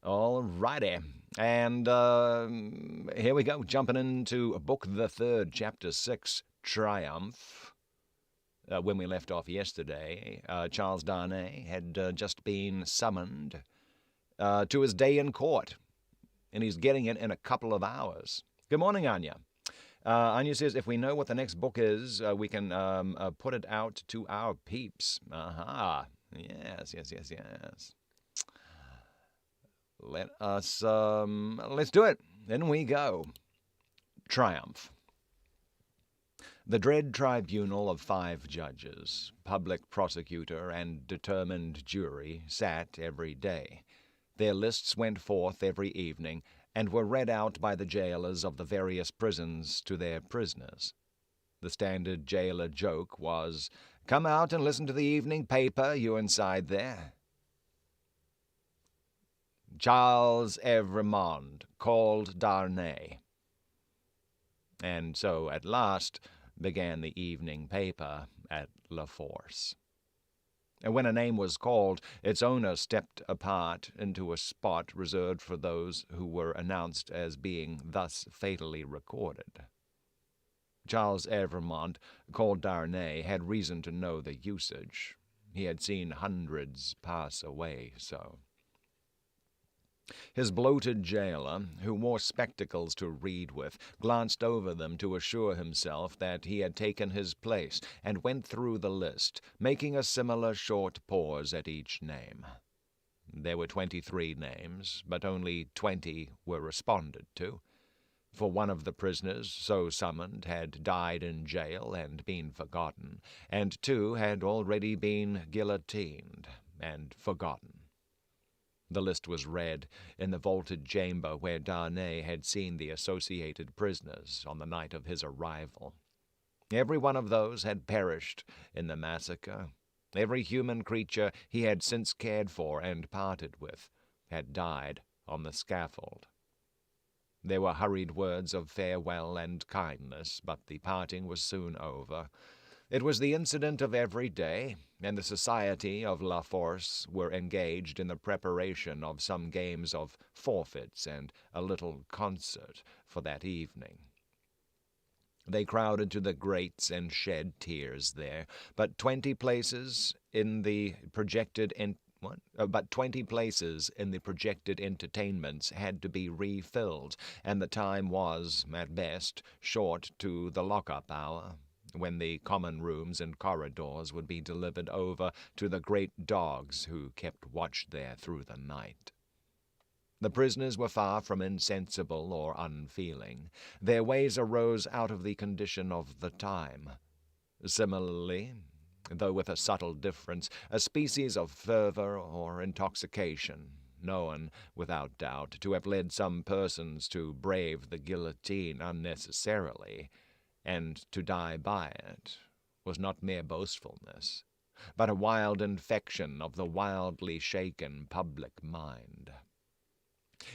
All righty. And here we go, jumping into book the third, chapter 6, Triumph. When we left off yesterday, Charles Darnay had just been summoned to his day in court, and he's getting it in a couple of hours. Good morning, Anya. Anya says, if we know what the next book is, we can put it out to our peeps. Aha. Yes. Let's do it. In we go. Triumph. The dread tribunal of 5 judges, public prosecutor, and determined jury sat every day. Their lists went forth every evening, and were read out by the jailers of the various prisons to their prisoners. The standard jailer joke was, "Come out and listen to the evening paper, you inside there." Charles Evremond called Darnay. And so at last began the evening paper at La Force. And when a name was called, its owner stepped apart into a spot reserved for those who were announced as being thus fatally recorded. Charles Evremond, called Darnay, had reason to know the usage. He had seen hundreds pass away so. His bloated jailer, who wore spectacles to read with, glanced over them to assure himself that he had taken his place, and went through the list, making a similar short pause at each name. There were 23 names, but only 20 were responded to. For one of the prisoners so summoned had died in jail and been forgotten, and 2 had already been guillotined and forgotten. The list was read in the vaulted chamber where Darnay had seen the associated prisoners on the night of his arrival. Every one of those had perished in the massacre. Every human creature he had since cared for and parted with had died on the scaffold. There were hurried words of farewell and kindness, but the parting was soon over. It was the incident of every day, and the society of La Force were engaged in the preparation of some games of forfeits and a little concert for that evening. They crowded to the grates and shed tears there, but 20 places in the projected entertainments had to be refilled, and the time was, at best, short to the lock-up hour, when the common rooms and corridors would be delivered over to the great dogs who kept watch there through the night. The prisoners were far from insensible or unfeeling. Their ways arose out of the condition of the time. Similarly, though with a subtle difference, a species of fervor or intoxication, known, without doubt, to have led some persons to brave the guillotine unnecessarily, and to die by it, was not mere boastfulness, but a wild infection of the wildly shaken public mind.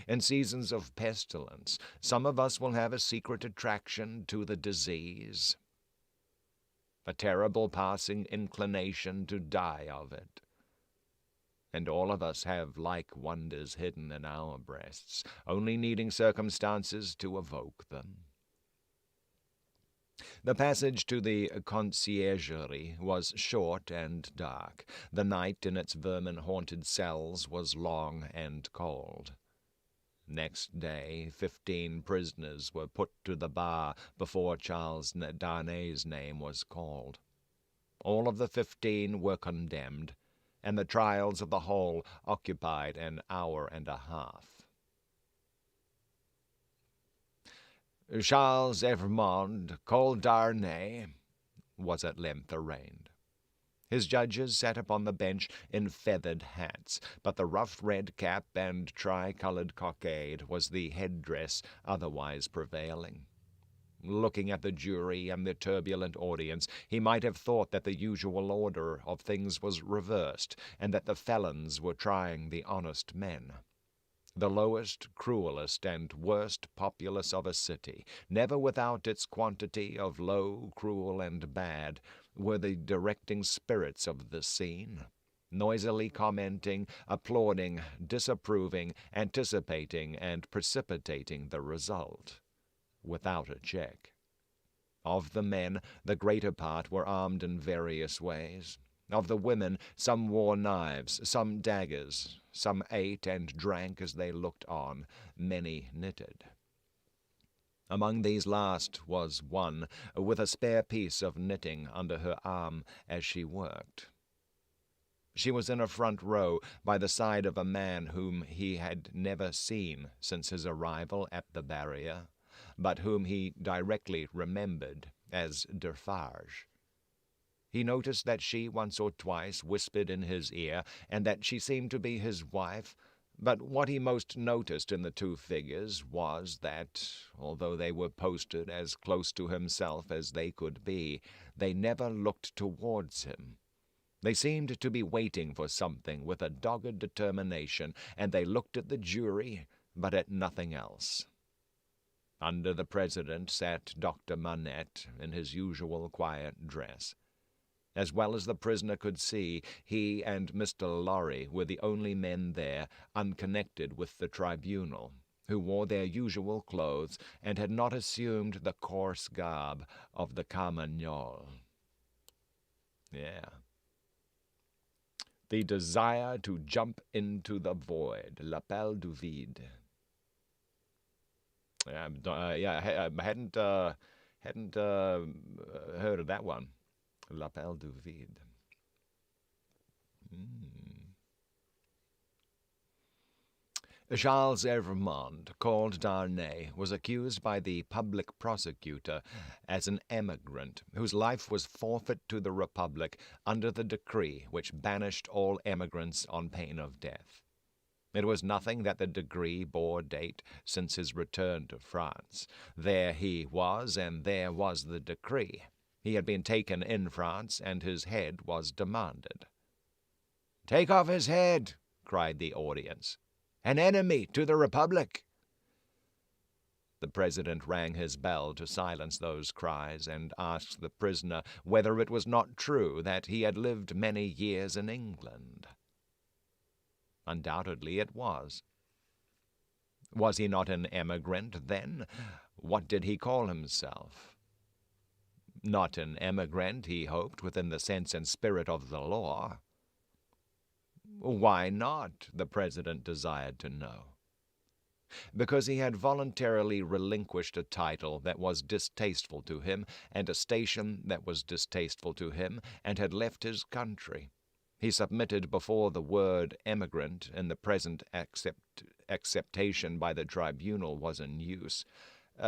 In seasons of pestilence, some of us will have a secret attraction to the disease, a terrible passing inclination to die of it. And all of us have like wonders hidden in our breasts, only needing circumstances to evoke them. The passage to the conciergerie was short and dark. The night in its vermin-haunted cells was long and cold. Next day, 15 prisoners were put to the bar before Charles Darnay's name was called. All of the 15 were condemned, and the trials of the whole occupied an hour and a half. Charles Evremond, called Darnay, was at length arraigned. His judges sat upon the bench in feathered hats, but the rough red cap and tri-colored cockade was the headdress otherwise prevailing. Looking at the jury and the turbulent audience, he might have thought that the usual order of things was reversed, and that the felons were trying the honest men. The lowest, cruelest, and worst populace of a city, never without its quantity of low, cruel, and bad, were the directing spirits of the scene. noisily commenting, applauding, disapproving, anticipating, and precipitating the result, without a check. Of the men, the greater part were armed in various ways. Of the women, some wore knives, some daggers, some ate and drank as they looked on, many knitted. Among these last was one, with a spare piece of knitting under her arm as she worked. She was in a front row by the side of a man whom he had never seen since his arrival at the barrier, but whom he directly remembered as Defarge. He noticed that she once or twice whispered in his ear, and that she seemed to be his wife, but what he most noticed in the two figures was that, although they were posted as close to himself as they could be, they never looked towards him. They seemed to be waiting for something with a dogged determination, and they looked at the jury, but at nothing else. Under the president sat Dr. Manette in his usual quiet dress. As well as the prisoner could see, he and Mr. Lorry were the only men there unconnected with the tribunal, who wore their usual clothes and had not assumed the coarse garb of the Carmagnole. Yeah. The desire to jump into the void, l'appel du vide. I hadn't heard of that one. L'appel du vide. Charles Dickens, called Darnay, was accused by the public prosecutor as an emigrant whose life was forfeit to the Republic under the decree which banished all emigrants on pain of death. It was nothing that the decree bore date since his return to France. There he was, and there was the decree. He had been taken in France, and his head was demanded. "Take off his head!" cried the audience. "An enemy to the Republic!" The president rang his bell to silence those cries, and asked the prisoner whether it was not true that he had lived many years in England. Undoubtedly it was. Was he not an emigrant, then? What did he call himself? Not an emigrant, he hoped, within the sense and spirit of the law. Why not? The president desired to know. Because he had voluntarily relinquished a title that was distasteful to him, and a station that was distasteful to him, and had left his country. He submitted before the word emigrant in the present acceptation by the tribunal was in use,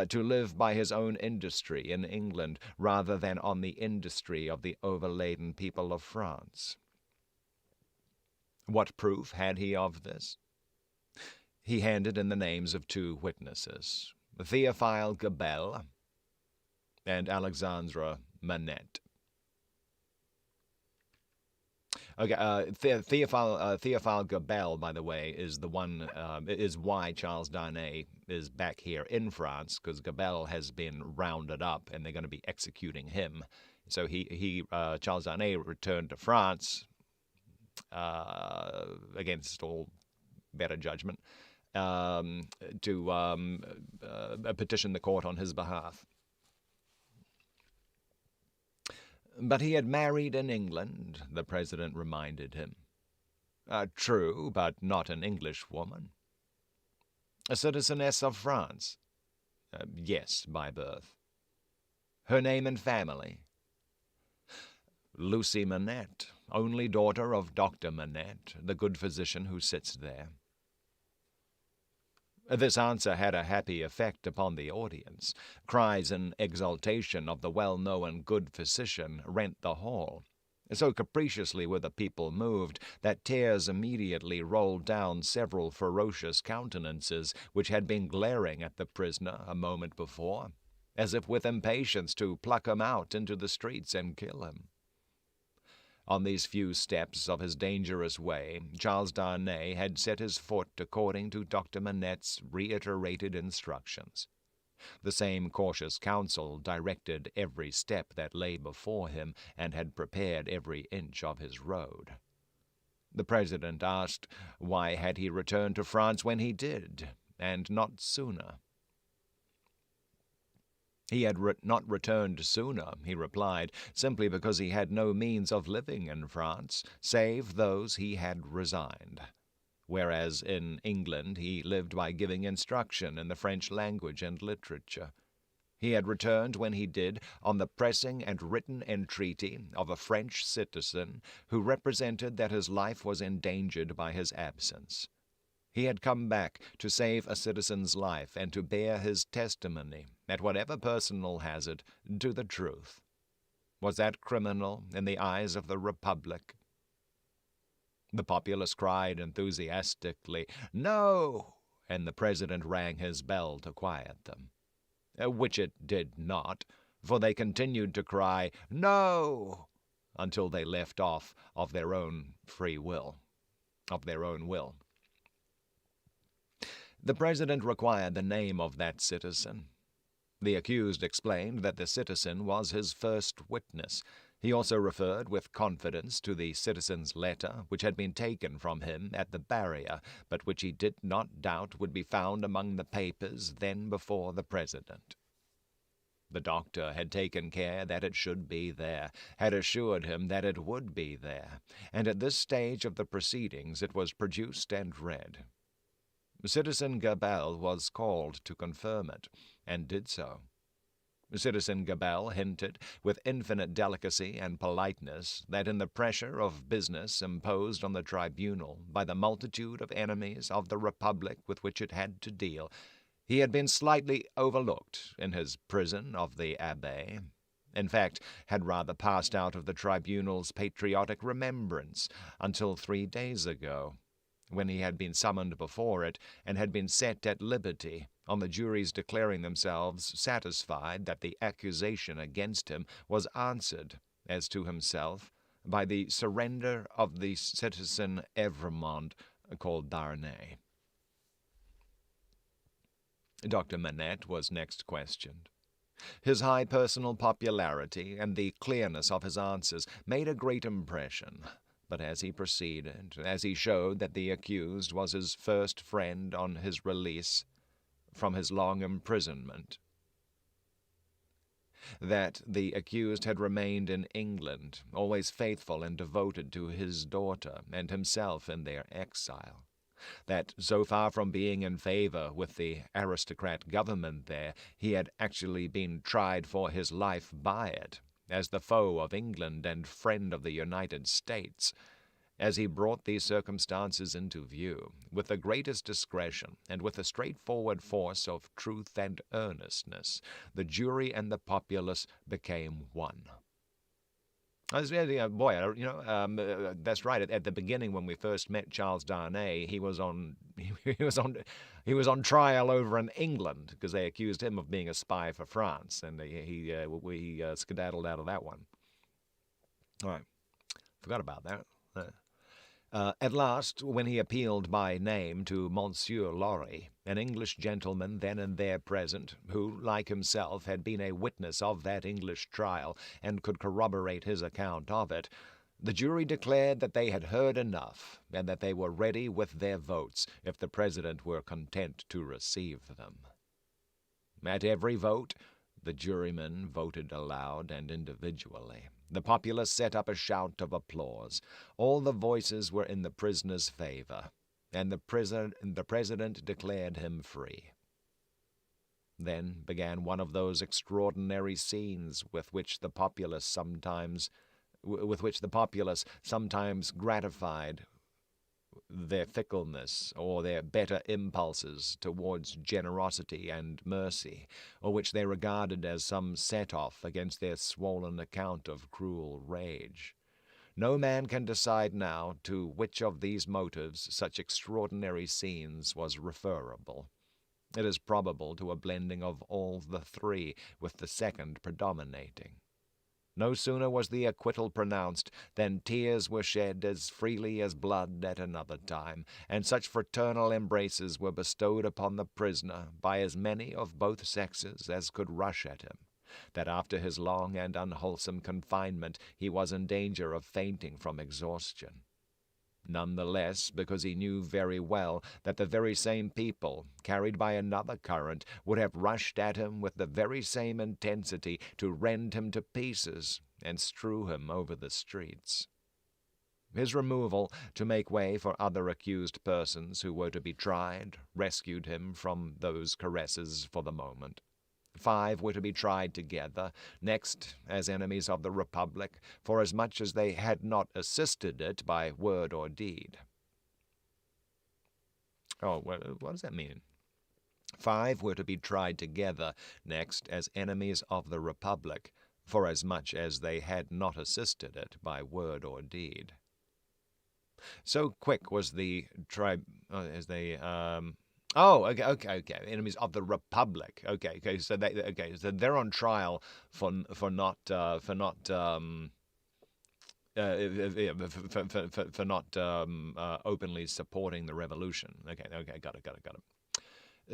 to live by his own industry in England rather than on the industry of the overladen people of France. What proof had he of this? He handed in the names of two witnesses, Theophile Gabelle and Alexandre Manette. Okay, Theophile Gabelle, by the way, is the one is why Charles Darnay is back here in France, because Gabelle has been rounded up and they're going to be executing him. So Charles Darnay returned to France against all better judgment to petition the court on his behalf. But he had married in England, the president reminded him. True, but not an English woman. A citizeness of France? Yes, by birth. Her name and family? Lucie Manette, only daughter of Dr. Manette, the good physician who sits there. This answer had a happy effect upon the audience. Cries in exultation of the well-known good physician rent the hall. So capriciously were the people moved that tears immediately rolled down several ferocious countenances which had been glaring at the prisoner a moment before, as if with impatience to pluck him out into the streets and kill him. On these few steps of his dangerous way, Charles Darnay had set his foot according to Dr. Manette's reiterated instructions. The same cautious counsel directed every step that lay before him, and had prepared every inch of his road. The president asked why had he returned to France when he did, and not sooner. He had not returned sooner, he replied, simply because he had no means of living in France, save those he had resigned. Whereas in England he lived by giving instruction in the French language and literature. He had returned when he did on the pressing and written entreaty of a French citizen who represented that his life was endangered by his absence. He had come back to save a citizen's life and to bear his testimony, at whatever personal hazard, to the truth. Was that criminal in the eyes of the Republic? The populace cried enthusiastically, "No!" and the president rang his bell to quiet them. Which it did not, for they continued to cry, "No!" until they left off of their own free will, of their own will. The president required the name of that citizen. The accused explained that the citizen was his first witness. He also referred with confidence to the citizen's letter, which had been taken from him at the barrier, but which he did not doubt would be found among the papers then before the president. The doctor had taken care that it should be there, had assured him that it would be there, and at this stage of the proceedings it was produced and read. Citizen Gabelle was called to confirm it, and did so. Citizen Gabelle hinted, with infinite delicacy and politeness, that in the pressure of business imposed on the tribunal by the multitude of enemies of the Republic with which it had to deal, he had been slightly overlooked in his prison of the Abbaye. In fact, had rather passed out of the tribunal's patriotic remembrance until 3 days ago, when he had been summoned before it and had been set at liberty, on the jury's declaring themselves satisfied that the accusation against him was answered, as to himself, by the surrender of the citizen Evremond, called Darnay. Dr. Manette was next questioned. His high personal popularity and the clearness of his answers made a great impression. But as he proceeded, as he showed that the accused was his first friend on his release from his long imprisonment, that the accused had remained in England, always faithful and devoted to his daughter and himself in their exile, that so far from being in favor with the aristocrat government there, he had actually been tried for his life by it, as the foe of England and friend of the United States. As he brought these circumstances into view, with the greatest discretion and with a straightforward force of truth and earnestness, the jury and the populace became one. That's right. At the beginning, when we first met Charles Darnay, he was on trial over in England because they accused him of being a spy for France, and we skedaddled out of that one. All right, forgot about that. At last, when he appealed by name to Monsieur Lorry, an English gentleman then and there present, who, like himself, had been a witness of that English trial and could corroborate his account of it, the jury declared that they had heard enough, and that they were ready with their votes if the president were content to receive them. At every vote, the jurymen voted aloud and individually. The populace set up a shout of applause. All the voices were in the prisoner's favor, and the president declared him free. Then began one of those extraordinary scenes with which the populace sometimes gratified their fickleness or their better impulses towards generosity and mercy, or which they regarded as some set-off against their swollen account of cruel rage. No man can decide now to which of these motives such extraordinary scenes was referable. It is probable to a blending of all the three, with the second predominating. No sooner was the acquittal pronounced than tears were shed as freely as blood at another time, and such fraternal embraces were bestowed upon the prisoner by as many of both sexes as could rush at him, that after his long and unwholesome confinement he was in danger of fainting from exhaustion. none the less because he knew very well that the very same people, carried by another current, would have rushed at him with the very same intensity to rend him to pieces and strew him over the streets. His removal to make way for other accused persons who were to be tried rescued him from those caresses for the moment. 5 were to be tried together, next as enemies of the Republic, forasmuch as they had not assisted it by word or deed. Oh, what does that mean? 5 were to be tried together, next as enemies of the Republic, forasmuch as they had not assisted it by word or deed. So quick was the enemies of the Republic. So they're on trial for not openly supporting the revolution. Got it.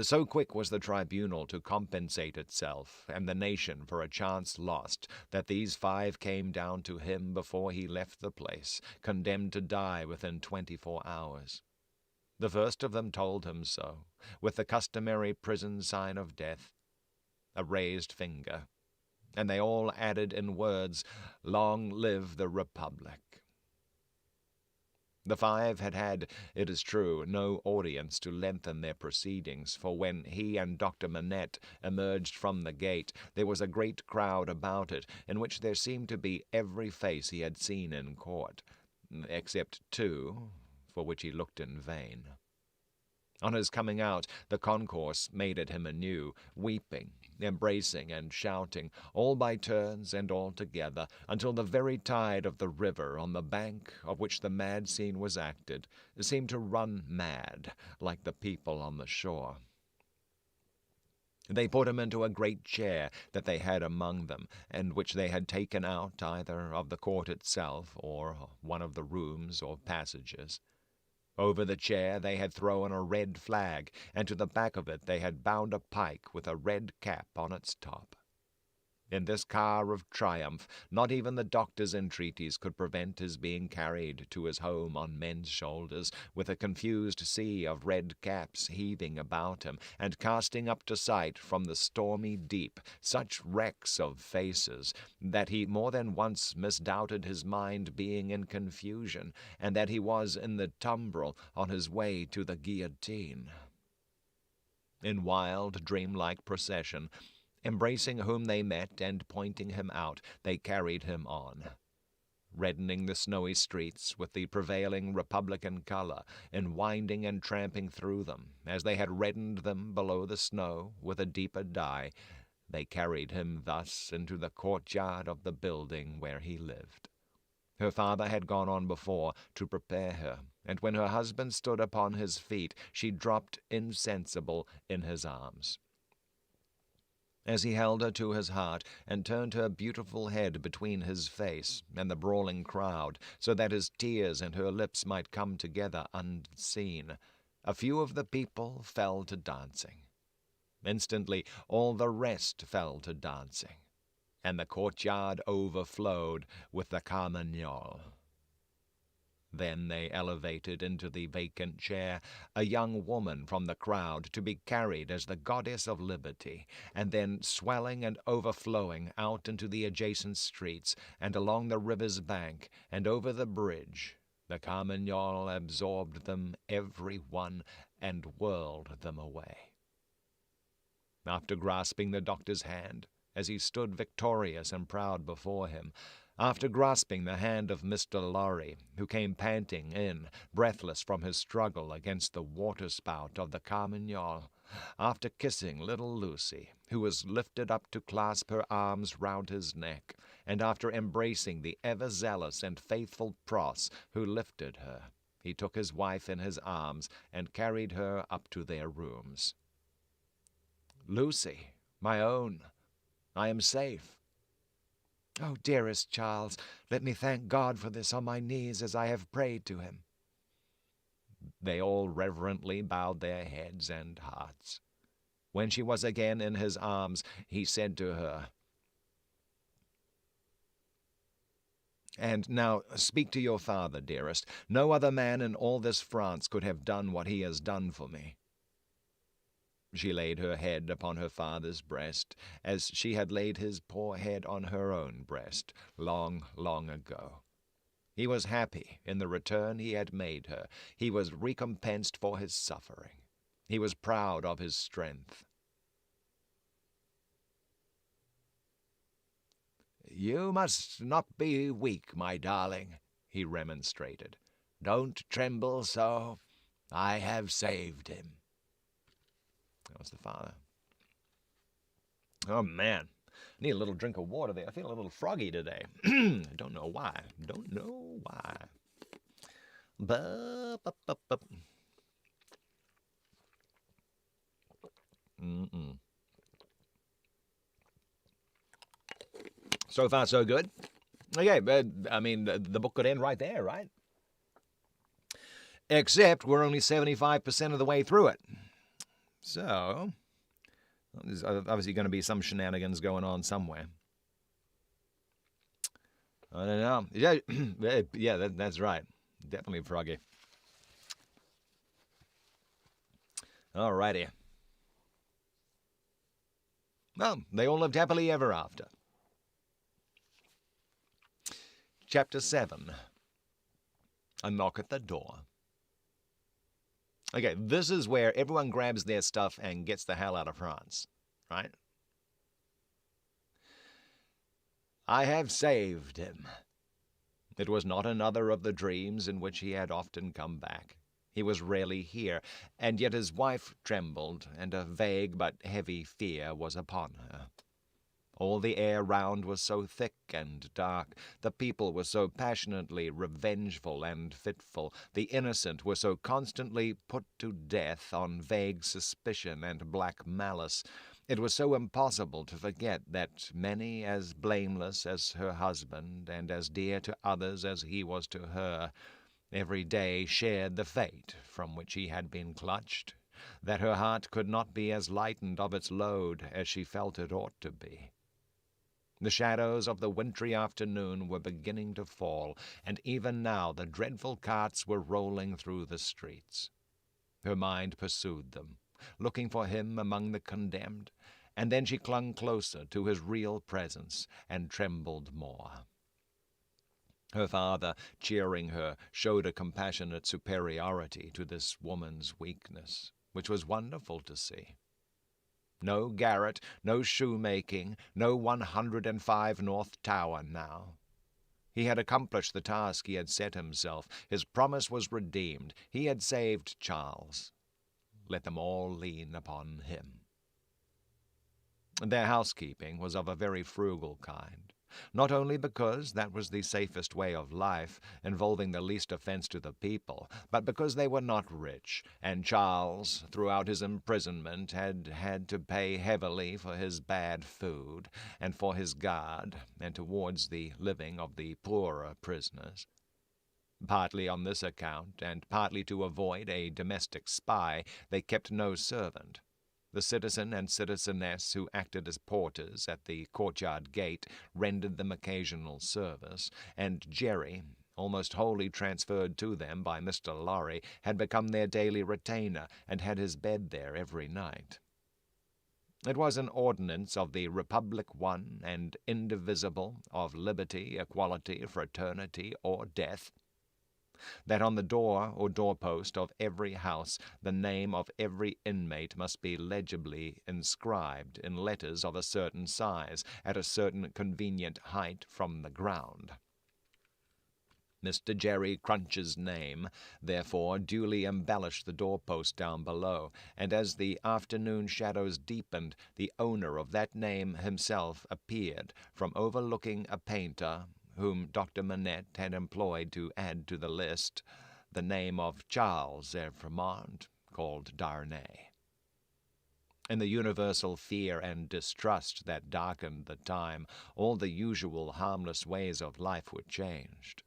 So quick was the tribunal to compensate itself and the nation for a chance lost that these 5 came down to him before he left the place, condemned to die within 24 hours. The first of them told him so, with the customary prison sign of death, a raised finger, and they all added in words, "Long live the Republic." The 5 had, it is true, no audience to lengthen their proceedings, for when he and Dr. Manette emerged from the gate, there was a great crowd about it, in which there seemed to be every face he had seen in court, except 2, for which he looked in vain. On his coming out, the concourse made at him anew, weeping, embracing, and shouting, all by turns and all together, until the very tide of the river on the bank of which the mad scene was acted seemed to run mad, like the people on the shore. They put him into a great chair that they had among them, and which they had taken out either of the court itself or one of the rooms or passages. Over the chair they had thrown a red flag, and to the back of it they had bound a pike with a red cap on its top. In this car of triumph, not even the doctor's entreaties could prevent his being carried to his home on men's shoulders, with a confused sea of red caps heaving about him, and casting up to sight from the stormy deep such wrecks of faces, that he more than once misdoubted his mind being in confusion, and that he was in the tumbrel on his way to the guillotine. In wild, dreamlike procession, embracing whom they met and pointing him out, they carried him on, reddening the snowy streets with the prevailing Republican color, and winding and tramping through them, as they had reddened them below the snow with a deeper dye. They carried him thus into the courtyard of the building where he lived. Her father had gone on before to prepare her, and when her husband stood upon his feet, she dropped insensible in his arms. As he held her to his heart and turned her beautiful head between his face and the brawling crowd, so that his tears and her lips might come together unseen, a few of the people fell to dancing. Instantly all the rest fell to dancing, and the courtyard overflowed with the carmagnole. Then they elevated into the vacant chair a young woman from the crowd to be carried as the goddess of liberty, and then swelling and overflowing out into the adjacent streets, and along the river's bank, and over the bridge, the carmagnole absorbed them every one and whirled them away. After grasping the doctor's hand, as he stood victorious and proud before him, after grasping the hand of Mr. Lorry, who came panting in, breathless from his struggle against the waterspout of the carmagnole, after kissing little Lucie, who was lifted up to clasp her arms round his neck, and after embracing the ever-zealous and faithful Pross, who lifted her, he took his wife in his arms and carried her up to their rooms. "Lucie, my own, I am safe." "Oh, dearest Charles, let me thank God for this on my knees as I have prayed to him." They all reverently bowed their heads and hearts. When she was again in his arms, he said to her, And now speak to your father, dearest. No other man in all this France could have done what he has done for me." She laid her head upon her father's breast, as she had laid his poor head on her own breast long, long ago. He was happy in the return he had made her. He was recompensed for his suffering. He was proud of his strength. "You must not be weak, my darling," he remonstrated. "Don't tremble so. I have saved him." That was the father. Oh, man. I need a little drink of water there. I feel a little froggy today. I don't know why. Don't know why. So far, so good. Okay, I mean, the book could end right there, right? Except we're only 75% of the way through it. So, there's obviously going to be some shenanigans going on somewhere. I don't know. Yeah, that's right. Definitely froggy. Alrighty. Well, they all lived happily ever after. Chapter 7. A knock at the door. Okay, this is where everyone grabs their stuff and gets the hell out of France, right? I have saved him. It was not another of the dreams in which he had often come back. He was rarely here, and yet his wife trembled, and a vague but heavy fear was upon her. All the air round was so thick and dark, the people were so passionately revengeful and fitful, the innocent were so constantly put to death on vague suspicion and black malice. It was so impossible to forget that many as blameless as her husband, and as dear to others as he was to her, every day shared the fate from which he had been clutched, that her heart could not be as lightened of its load as she felt it ought to be. The shadows of the wintry afternoon were beginning to fall, and even now the dreadful carts were rolling through the streets. Her mind pursued them, looking for him among the condemned, and then she clung closer to his real presence and trembled more. Her father, cheering her, showed a compassionate superiority to this woman's weakness, which was wonderful to see. No garret, no shoemaking, no 105 North Tower now. He had accomplished the task he had set himself. His promise was redeemed. He had saved Charles. Let them all lean upon him. Their housekeeping was of a very frugal kind, not only because that was the safest way of life, involving the least offense to the people, but because they were not rich, and Charles, throughout his imprisonment, had had to pay heavily for his bad food, and for his guard, and towards the living of the poorer prisoners. Partly on this account, and partly to avoid a domestic spy, they kept no servant. The citizen and citizeness who acted as porters at the courtyard gate rendered them occasional service, and Jerry, almost wholly transferred to them by Mr. Lorry, had become their daily retainer, and had his bed there every night. It was an ordinance of the Republic one and indivisible, of liberty, equality, fraternity, or death, that on the door or doorpost of every house the name of every inmate must be legibly inscribed in letters of a certain size, at a certain convenient height from the ground. Mr. Jerry Crunch's name, therefore, duly embellished the doorpost down below, and as the afternoon shadows deepened, the owner of that name himself appeared, from overlooking a painter whom Dr. Manette had employed to add to the list the name of Charles Evremont, called Darnay. In the universal fear and distrust that darkened the time, all the usual harmless ways of life were changed.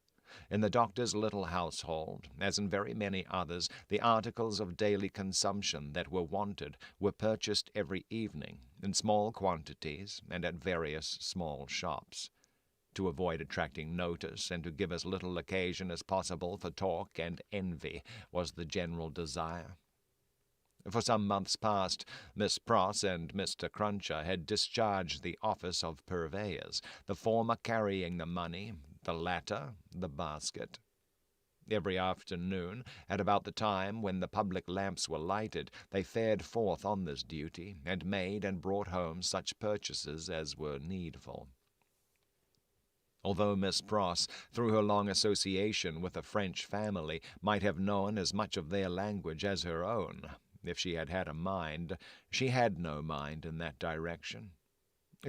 In the doctor's little household, as in very many others, the articles of daily consumption that were wanted were purchased every evening, in small quantities and at various small shops. to avoid attracting notice and to give as little occasion as possible for talk and envy was the general desire. For some months past, Miss Pross and Mr. Cruncher had discharged the office of purveyors, the former carrying the money, the latter the basket. Every afternoon, at about the time when the public lamps were lighted, they fared forth on this duty, and made and brought home such purchases as were needful. Although Miss Pross, through her long association with a French family, might have known as much of their language as her own, if she had had a mind, she had no mind in that direction.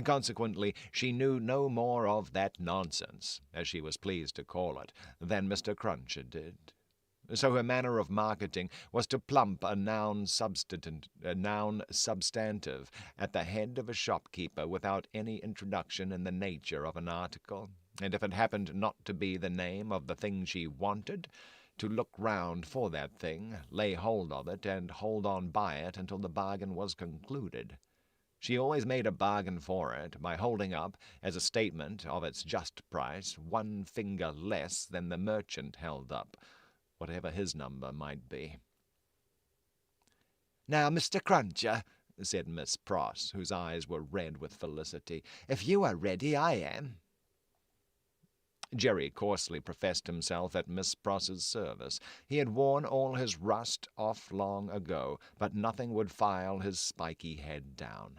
Consequently, she knew no more of that nonsense, as she was pleased to call it, than Mr. Cruncher did. So her manner of marketing was to plump a noun substantive at the head of a shopkeeper without any introduction in the nature of an article, and if it happened not to be the name of the thing she wanted, to look round for that thing, lay hold of it, and hold on by it until the bargain was concluded. She always made a bargain for it by holding up, as a statement of its just price, one finger less than the merchant held up, whatever his number might be. "Now, Mr. Cruncher," said Miss Pross, whose eyes were red with felicity, "if you are ready, I am." Jerry coarsely professed himself at Miss Pross's service. He had worn all his rust off long ago, but nothing would file his spiky head down.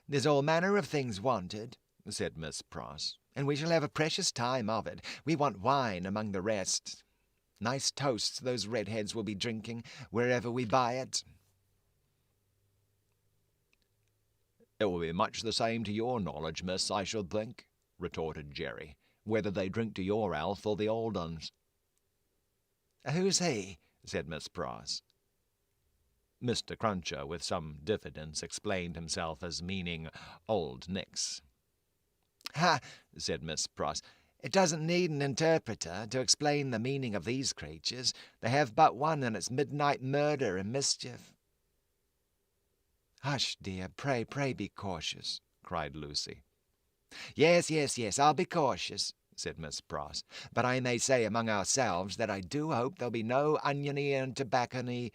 "There's all manner of things wanted," said Miss Pross, "and we shall have a precious time of it. We want wine among the rest. Nice toasts those redheads will be drinking wherever we buy it." "It will be much the same to your knowledge, miss, I should think," retorted Jerry, "whether they drink to your health or the old uns." "Who's he?" said Miss Pross. Mr. Cruncher, with some diffidence, explained himself as meaning Old Nix. "Ha!" said Miss Pross. "It doesn't need an interpreter to explain the meaning of these creatures. They have but one, and it's midnight murder and mischief." "Hush, dear, pray be cautious," cried Lucie. Yes, I'll be cautious," said Miss Pross, "but I may say among ourselves that I do hope there'll be no oniony and tobacco-y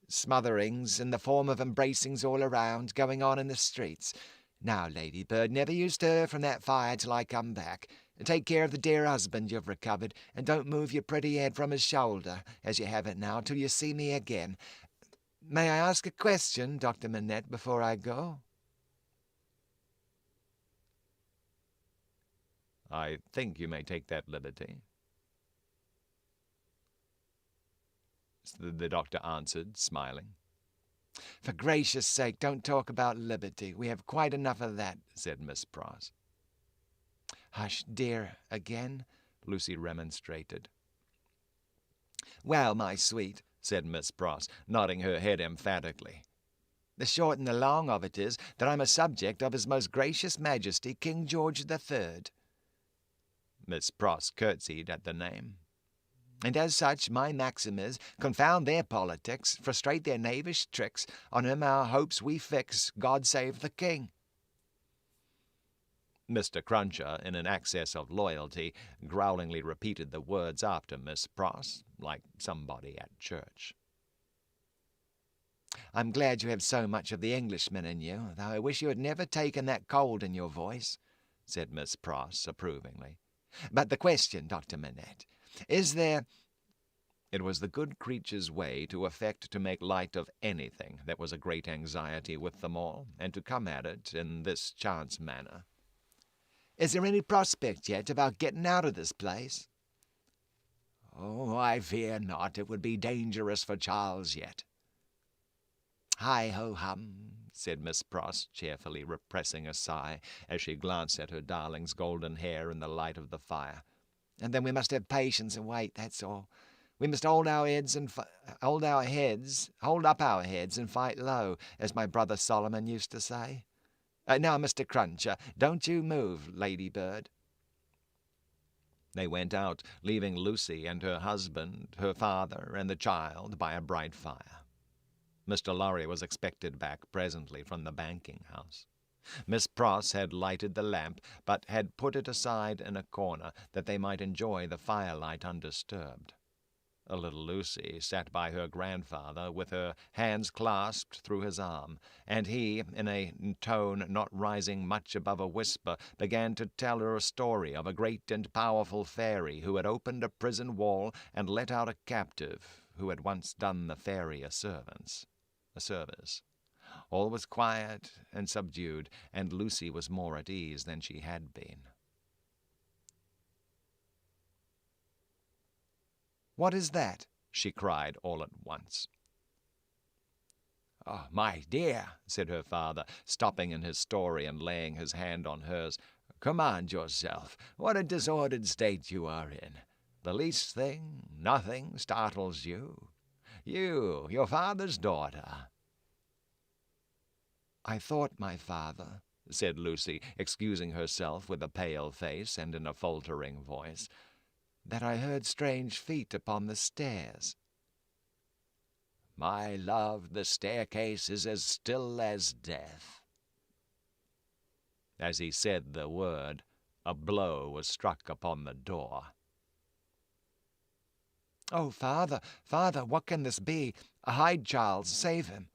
smotherings in the form of embracings all around, going on in the streets. Now, Ladybird, never you stir from that fire till I come back. Take care of the dear husband you've recovered, and don't move your pretty head from his shoulder, as you have it now, till you see me again. May I ask a question, Dr. Manette, before I go?" "I think you may take that liberty," the doctor answered, smiling. "For gracious sake, don't talk about liberty. We have quite enough of that," said Miss Pross. "Hush, dear, again," Lucie remonstrated. "Well, my sweet," said Miss Pross, nodding her head emphatically, "the short and the long of it is that I'm a subject of His Most Gracious Majesty King George III. Miss Pross curtsied at the name. "And as such, my maxim is, confound their politics, frustrate their knavish tricks, on whom our hopes we fix, God save the King." Mr. Cruncher, in an access of loyalty, growlingly repeated the words after Miss Pross, like somebody at church. "I'm glad you have so much of the Englishman in you, though I wish you had never taken that cold in your voice," said Miss Pross approvingly. "But the question, Dr. Manette, is there—" It was the good creature's way to affect to make light of anything that was a great anxiety with them all, and to come at it in this chance manner. "Is there any prospect yet of our getting out of this place?" "Oh, I fear not. It would be dangerous for Charles yet." "Hi-ho-hum," said Miss Pross, cheerfully repressing a sigh, as she glanced at her darling's golden hair in the light of the fire. "And then we must have patience and wait, that's all. We must hold up our heads and fight low, as my brother Solomon used to say. Now, Mr. Cruncher, don't you move, Ladybird." They went out, leaving Lucie and her husband, her father, and the child by a bright fire. Mr. Lorry was expected back presently from the banking-house. Miss Pross had lighted the lamp, but had put it aside in a corner that they might enjoy the firelight undisturbed. A little Lucie sat by her grandfather with her hands clasped through his arm, and he, in a tone not rising much above a whisper, began to tell her a story of a great and powerful fairy who had opened a prison wall and let out a captive who had once done the fairy a service. All was quiet and subdued, and Lucie was more at ease than she had been. "What is that?" she cried all at once. "Oh, my dear," said her father, stopping in his story and laying his hand on hers, "command yourself. What a disordered state you are in. The least thing, nothing, startles you. You, your father's daughter." "I thought, my father," said Lucie, excusing herself with a pale face and in a faltering voice, "that I heard strange feet upon the stairs." "My love, the staircase is as still as death." As he said the word, a blow was struck upon the door. "Oh, father, father, what can this be? Hide Charles, save him."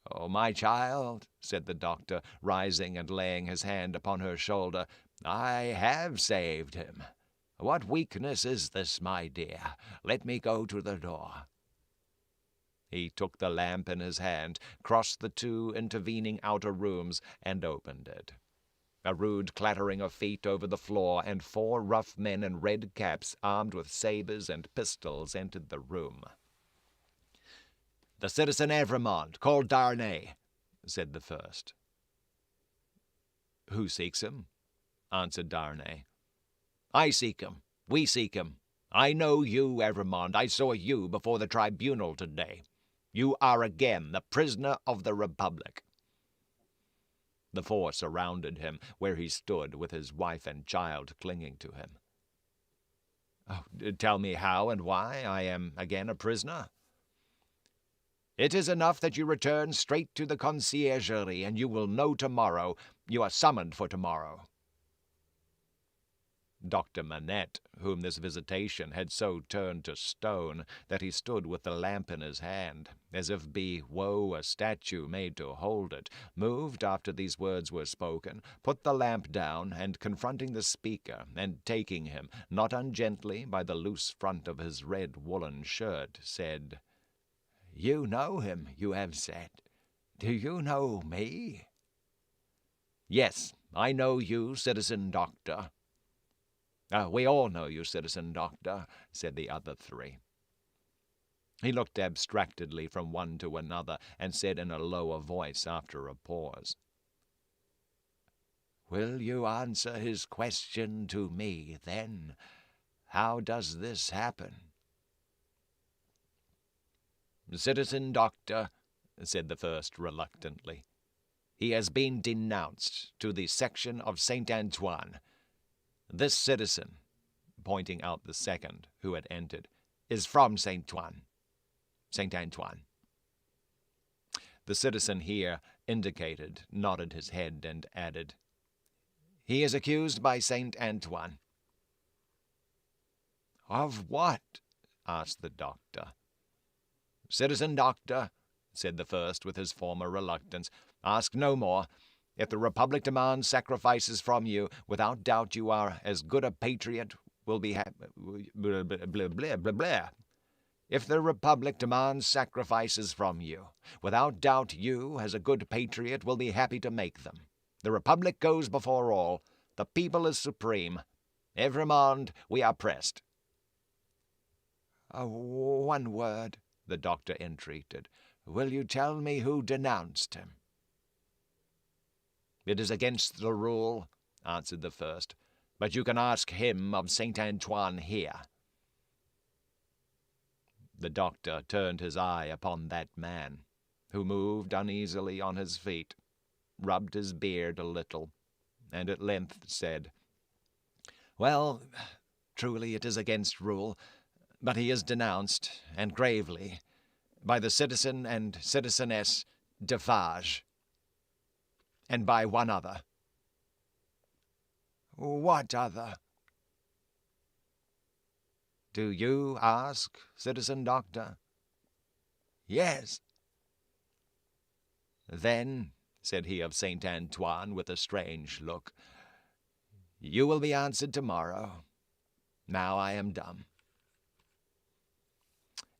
"Oh, my child," said the doctor, rising and laying his hand upon her shoulder, "I have saved him. What weakness is this, my dear? Let me go to the door." He took the lamp in his hand, crossed the two intervening outer rooms, and opened it. A rude clattering of feet over the floor, and 4 rough men in red caps, armed with sabres and pistols, entered the room. "The citizen Evremond, called Darnay," said the first. "Who seeks him?" answered Darnay. "I seek him. We seek him. I know you, Evremond. I saw you before the tribunal today. You are again the prisoner of the Republic." The 4 surrounded him where he stood with his wife and child clinging to him. "Oh, tell me how and why I am again a prisoner." "It is enough that you return straight to the conciergerie, and you will know tomorrow. You are summoned for tomorrow." Dr. Manette, whom this visitation had so turned to stone that he stood with the lamp in his hand, as if be woe a statue made to hold it, moved after these words were spoken, put the lamp down, and confronting the speaker, and taking him, not ungently, by the loose front of his red woolen shirt, said, "You know him, you have said. Do you know me?" "Yes, I know you, citizen doctor." "We all know you, citizen doctor," said the other 3. He looked abstractedly from one to another, and said in a lower voice after a pause, "Will you answer his question to me, then? How does this happen?" "Citizen doctor," said the first reluctantly, "he has been denounced to the section of Saint Antoine. This citizen," pointing out the second, who had entered, "is from Saint Antoine. The citizen here indicated nodded his head and added, "He is accused by Saint Antoine." "Of what?" asked the doctor. "Citizen doctor," said the first with his former reluctance, "ask no more. If the Republic demands sacrifices from you, without doubt you are as good a patriot will be If the Republic demands sacrifices from you, without doubt you, as a good patriot, will be happy to make them. The Republic goes before all. The people is supreme. Evremond, we are pressed." "One word," the doctor entreated. "Will you tell me who denounced him?" "It is against the rule," answered the first, "but you can ask him of Saint Antoine here." The doctor turned his eye upon that man, who moved uneasily on his feet, rubbed his beard a little, and at length said, "Well, truly it is against rule, but he is denounced, and gravely, by the citizen and citizeness Defarge." and by one other. What other? Do you ask, citizen doctor? Yes. Then, said he of Saint Antoine with a strange look, you will be answered tomorrow. Now I am dumb.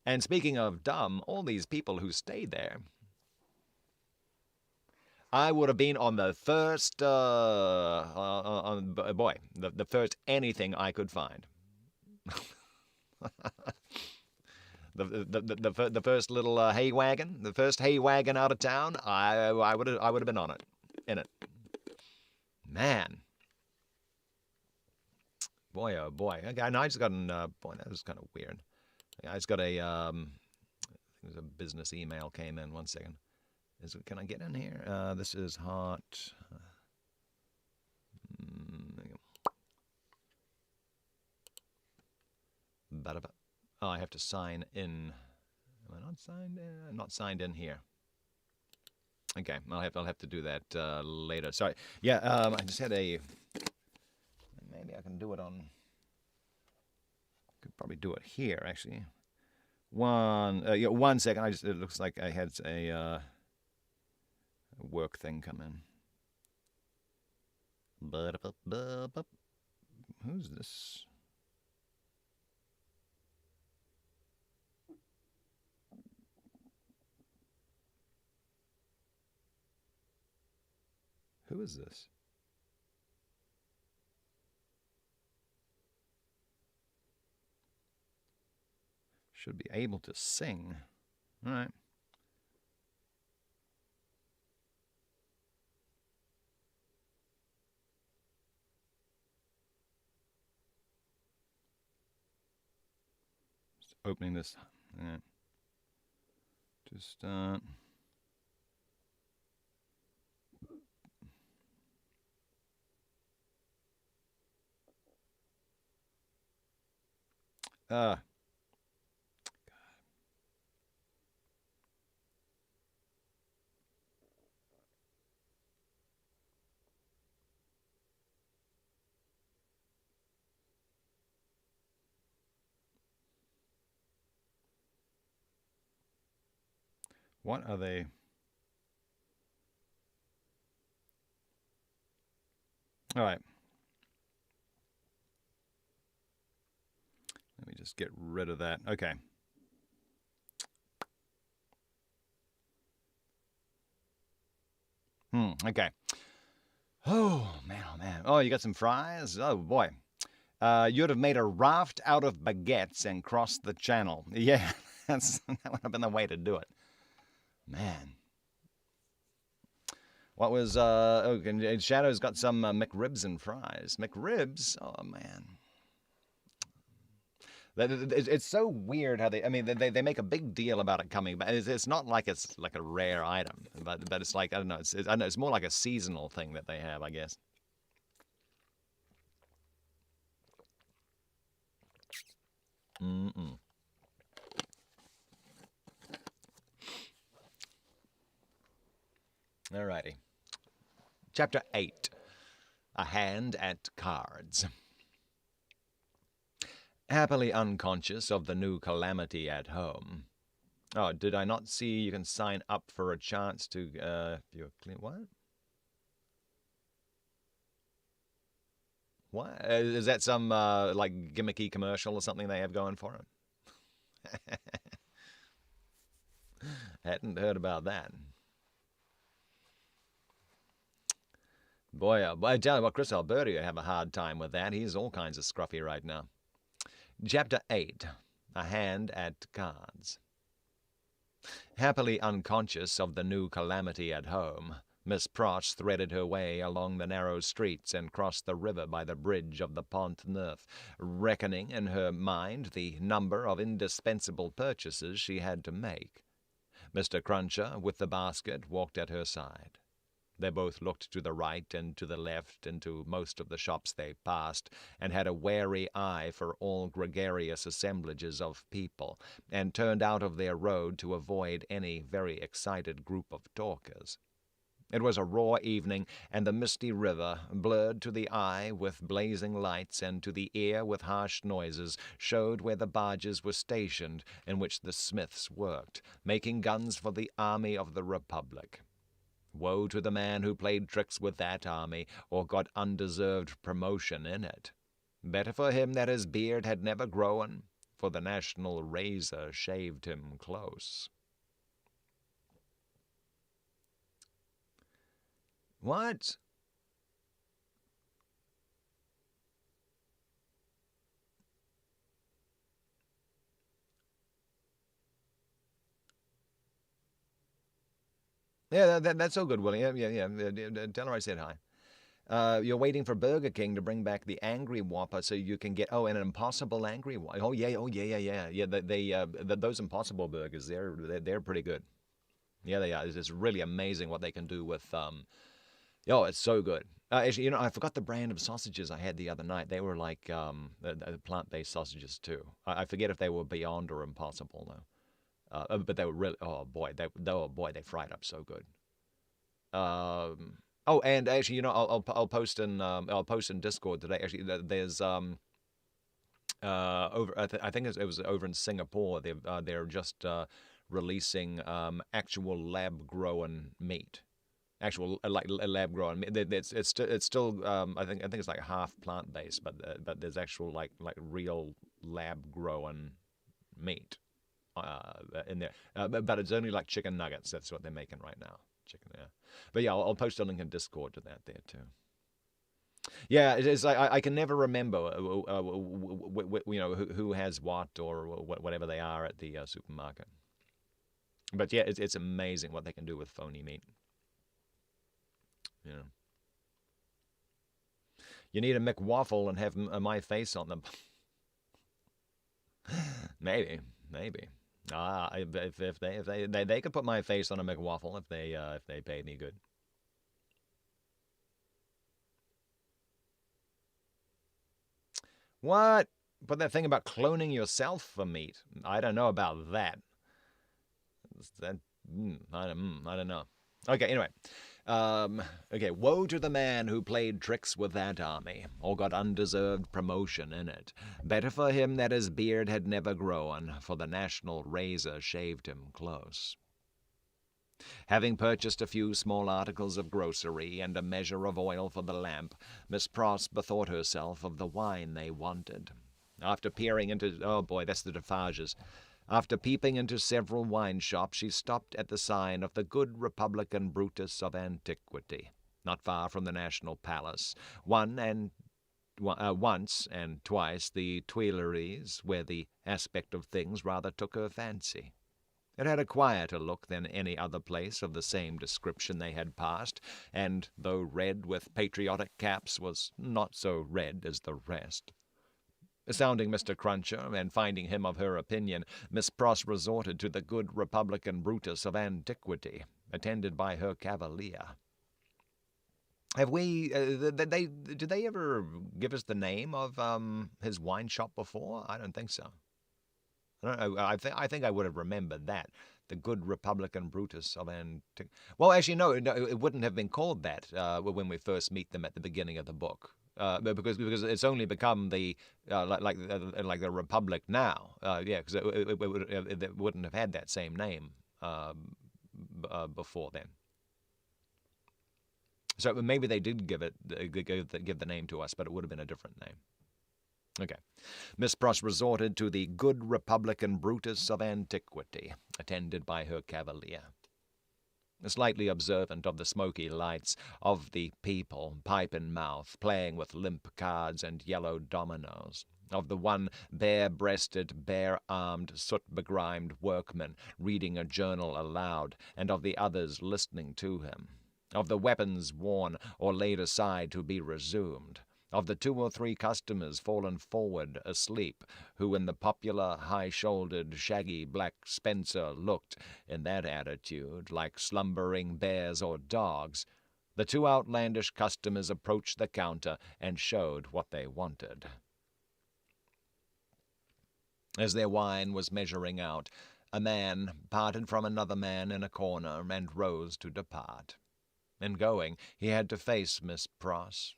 And speaking of dumb, all these people who stayed there, I would have been on the first, the first anything I could find. the first little hay wagon, the first hay wagon out of town, I would have been in it. Man. Boy, oh boy. Okay, and I just got boy, that was kind of weird. I just got there's a business email came in. 1 second. Can I get in here? This is hot. Oh, I have to sign in. Am I not signed in? I'm not signed in here. Okay, I'll have to do that later. Sorry. Yeah, I just had a. Maybe I can do it on. Could probably do it here actually. 1 second. It looks like I had a work thing come in. Who's this? Who is this? Should be able to sing. All right. Just opening this. Yeah. Just what are they? All right. Let me just get rid of that. Okay. Okay. Oh, man. Oh, you got some fries? Oh, boy. You'd have made a raft out of baguettes and crossed the channel. Yeah, that would have been the way to do it. Man. What was, Shadow's got some McRibs and fries. McRibs? Oh, man. It's so weird how they make a big deal about it coming back. It's not like it's like a rare item, but it's like, I don't know, it's more like a seasonal thing that they have, I guess. Alrighty. Chapter 8. A Hand at Cards. Happily unconscious of the new calamity at home. Oh, did I not see you can sign up for a chance to, what? What? Is that some, like, gimmicky commercial or something they have going for them? Hadn't heard about that. Boy, I tell you what, Chris Alberti would have a hard time with that. He's all kinds of scruffy right now. Chapter 8. A Hand at Cards. Happily unconscious of the new calamity at home, Miss Pross threaded her way along the narrow streets and crossed the river by the bridge of the Pont Neuf, reckoning in her mind the number of indispensable purchases she had to make. Mr. Cruncher, with the basket, walked at her side. They both looked to the right and to the left into most of the shops they passed, and had a wary eye for all gregarious assemblages of people, and turned out of their road to avoid any very excited group of talkers. It was a raw evening, and the misty river, blurred to the eye with blazing lights and to the ear with harsh noises, showed where the barges were stationed in which the smiths worked, making guns for the army of the Republic. Woe to the man who played tricks with that army, or got undeserved promotion in it. Better for him that his beard had never grown, for the national razor shaved him close. What? Yeah, that's so good, Willie. Yeah. Tell her I said hi. You're waiting for Burger King to bring back the Angry Whopper so you can get an Impossible Angry Whopper. Oh yeah. Those Impossible Burgers, they're pretty good. Yeah, they are. It's really amazing what they can do with it's so good. Actually, I forgot the brand of sausages I had the other night. They were like plant-based sausages too. I forget if they were Beyond or Impossible though. But they were really, they fried up so good. And actually, I'll post in Discord today. Actually, there's I think it was over in Singapore. They're just releasing actual lab grown meat. Actual like lab grown meat. It's still I think it's like half plant based, but there's actual like real lab grown meat in there. But it's only like chicken nuggets. That's what they're making right now. Chicken, yeah. But yeah, I'll post a link in Discord to that there too. Yeah, it's like I can never remember, who has what or whatever they are at the supermarket. But yeah, it's amazing what they can do with phony meat. You need a McWaffle and have my face on them. maybe. If they could put my face on a McWaffle if they paid me good. What? But that thing about cloning yourself for meat, I don't know about that. I don't know. Okay, anyway. Woe to the man who played tricks with that army, or got undeserved promotion in it. Better for him that his beard had never grown, for the national razor shaved him close. Having purchased a few small articles of grocery and a measure of oil for the lamp, Miss Pross bethought herself of the wine they wanted. After peering into that's the Defarges. After peeping into several wine shops, she stopped at the sign of the good Republican Brutus of antiquity, not far from the National Palace. Once and twice the Tuileries, where the aspect of things rather took her fancy. It had a quieter look than any other place of the same description they had passed, and, though red with patriotic caps, was not so red as the rest. Sounding Mr. Cruncher, and finding him of her opinion, Miss Pross resorted to the good Republican Brutus of antiquity, attended by her cavalier. Have we? Did they ever give us the name of his wine shop before? I don't think so. I don't know. I think I would have remembered that. The good Republican Brutus of antiquity. Well, actually, no, it wouldn't have been called that when we first meet them at the beginning of the book. Because it's only become the like the Republic now, because it wouldn't have had that same name before then. So maybe they did give the name to us, but it would have been a different name. Okay. Miss Pross resorted to the good Republican Brutus of antiquity, attended by her cavalier. Slightly observant of the smoky lights, of the people, pipe in mouth, playing with limp cards and yellow dominoes, of the one bare-breasted, bare-armed, soot-begrimed workman reading a journal aloud, and of the others listening to him, of the weapons worn or laid aside to be resumed, of the 2 or 3 customers fallen forward asleep, who in the popular, high-shouldered, shaggy black spencer looked, in that attitude, like slumbering bears or dogs, the 2 outlandish customers approached the counter and showed what they wanted. As their wine was measuring out, a man parted from another man in a corner and rose to depart. In going, he had to face Miss Pross.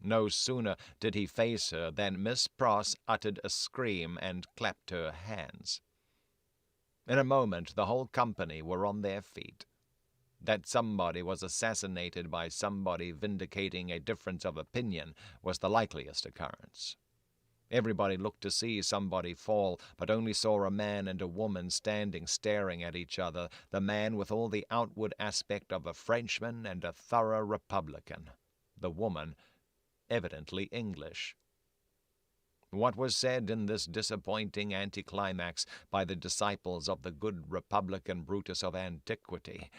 No sooner did he face her than Miss Pross uttered a scream and clapped her hands. In a moment the whole company were on their feet. That somebody was assassinated by somebody vindicating a difference of opinion was the likeliest occurrence. Everybody looked to see somebody fall, but only saw a man and a woman standing staring at each other, the man with all the outward aspect of a Frenchman and a thorough Republican, the woman evidently English. What was said in this disappointing anticlimax by the disciples of the good Republican Brutus of antiquity,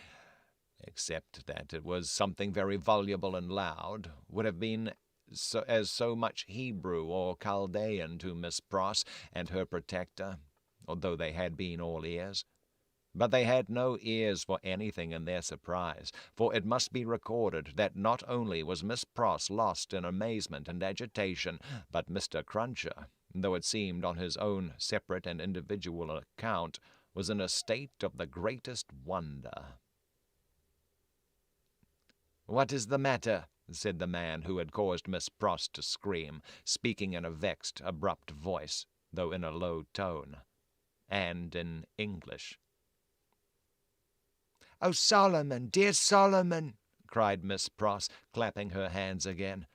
except that it was something very voluble and loud, would have been so much Hebrew or Chaldean to Miss Pross and her protector, although they had been all ears. But they had no ears for anything in their surprise, for it must be recorded that not only was Miss Pross lost in amazement and agitation, but Mr. Cruncher, though it seemed on his own separate and individual account, was in a state of the greatest wonder. "What is the matter?" said the man who had caused Miss Pross to scream, speaking in a vexed, abrupt voice, though in a low tone, and in English. "Oh, Solomon, dear Solomon," cried Miss Pross, clapping her hands again.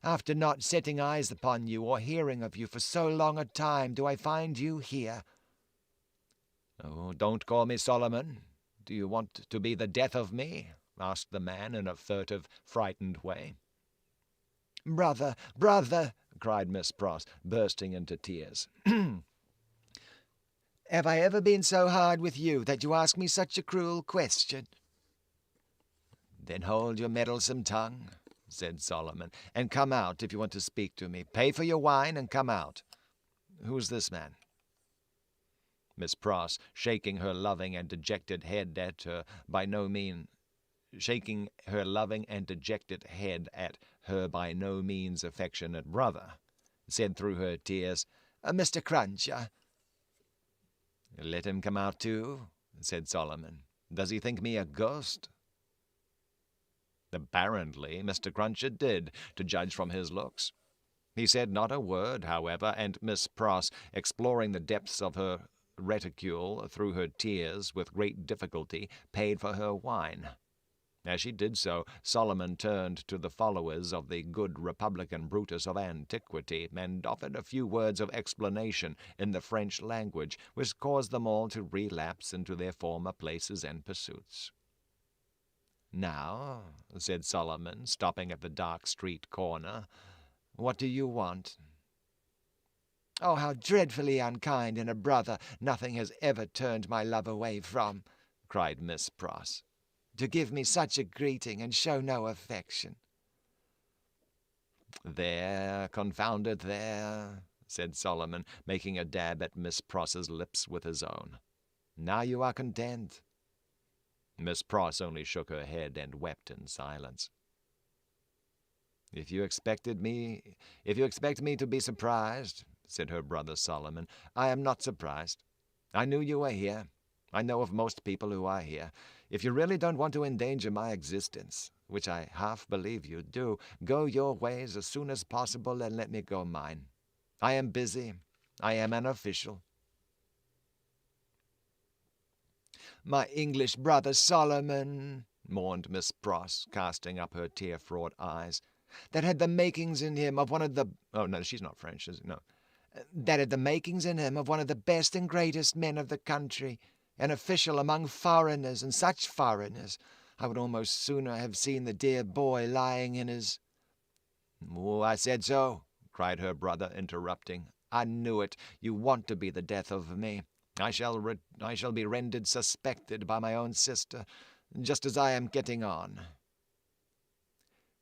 "After not setting eyes upon you or hearing of you for so long a time, do I find you here?" "Oh, don't call me Solomon. Do you want to be the death of me?" asked the man in a furtive, frightened way. "Brother, brother," cried Miss Pross, bursting into tears. "Have I ever been so hard with you that you ask me such a cruel question?" "Then hold your meddlesome tongue," said Solomon, "and come out if you want to speak to me. Pay for your wine and come out. Who's this man?" Miss Pross, shaking her loving and dejected head at her by no means affectionate brother, said through her tears, "Mr. Cruncher." "Let him come out too," said Solomon. "Does he think me a ghost?" Apparently Mr. Cruncher did, to judge from his looks. He said not a word, however, and Miss Pross, exploring the depths of her reticule through her tears with great difficulty, paid for her wine. As she did so, Solomon turned to the followers of the good Republican Brutus of antiquity, and offered a few words of explanation in the French language, which caused them all to relapse into their former places and pursuits. "Now," said Solomon, stopping at the dark street corner, "what do you want?" "Oh, how dreadfully unkind in a brother nothing has ever turned my love away from," cried Miss Pross. "To give me such a greeting and show no affection." "There, confound it, there," said Solomon, making a dab at Miss Pross's lips with his own. "Now you are content." Miss Pross only shook her head and wept in silence. If you expect me to be surprised," said her brother Solomon, "I am not surprised. I knew you were here. I know of most people who are here. If you really don't want to endanger my existence, which I half believe you do, go your ways as soon as possible and let me go mine. I am busy. I am an official." "My English brother Solomon," mourned Miss Pross, casting up her tear-fraught eyes, "that had the makings in him of one of the—" "Oh, no, she's not French, is it? No. "That had the makings in him of one of the best and greatest men of the country, an official among foreigners, and such foreigners. I would almost sooner have seen the dear boy lying in his—" "Oh, I said so," cried her brother, interrupting. "I knew it. You want to be the death of me. I shall be rendered suspected by my own sister, just as I am getting on."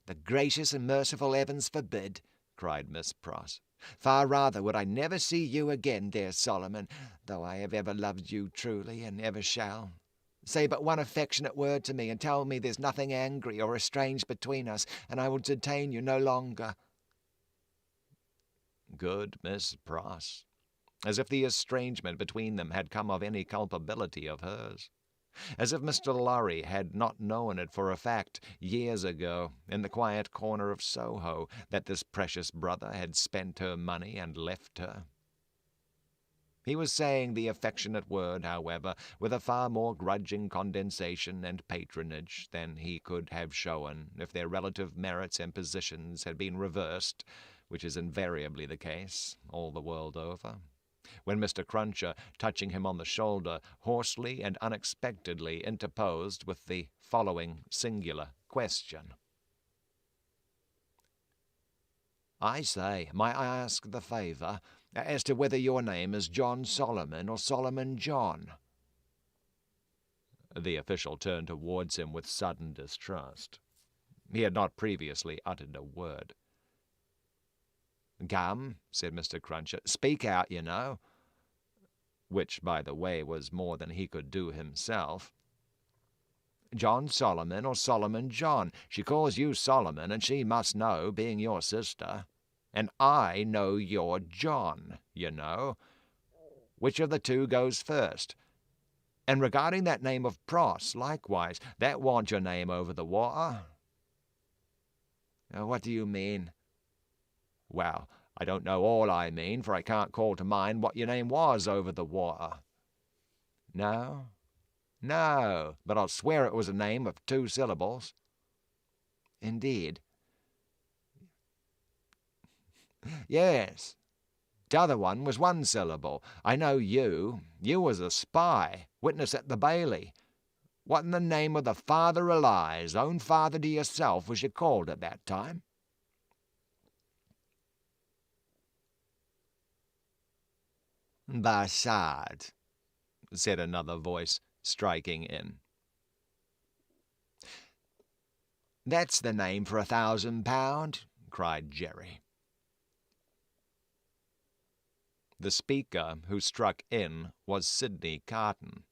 "The gracious and merciful heavens forbid," cried Miss Pross. "Far rather would I never see you again, dear Solomon, though I have ever loved you truly, and ever shall. Say but one affectionate word to me, and tell me there's nothing angry or estranged between us, and I will detain you no longer." Good Miss Pross! As if the estrangement between them had come of any culpability of hers. As if Mr. Lorry had not known it for a fact years ago, in the quiet corner of Soho, that this precious brother had spent her money and left her. He was saying the affectionate word, however, with a far more grudging condescension and patronage than he could have shown if their relative merits and positions had been reversed, which is invariably the case, all the world over. When Mr. Cruncher, touching him on the shoulder, hoarsely and unexpectedly interposed with the following singular question. "I say, might I ask the favour as to whether your name is John Solomon or Solomon John?" The official turned towards him with sudden distrust. He had not previously uttered a word. "Come," said Mr. Cruncher, "speak out, you know," which, by the way, was more than he could do himself. "John Solomon or Solomon John? She calls you Solomon, and she must know, being your sister. And I know you're John, you know. Which of the two goes first? And regarding that name of Pross, likewise, that warn't your name over the water." "What do you mean?" "Well, I don't know all I mean, for I can't call to mind what your name was over the water." "No?" "No, but I'll swear it was a name of 2 syllables. "Indeed?" "Yes. T'other one was 1 syllable. I know you. You was a spy, witness at the Bailey. What in the name of the Father o' Lies, own father to yourself, was you called at that time?" "Barsad," said another voice, striking in. "That's the name for £1,000, cried Jerry. The speaker who struck in was Sidney Carton.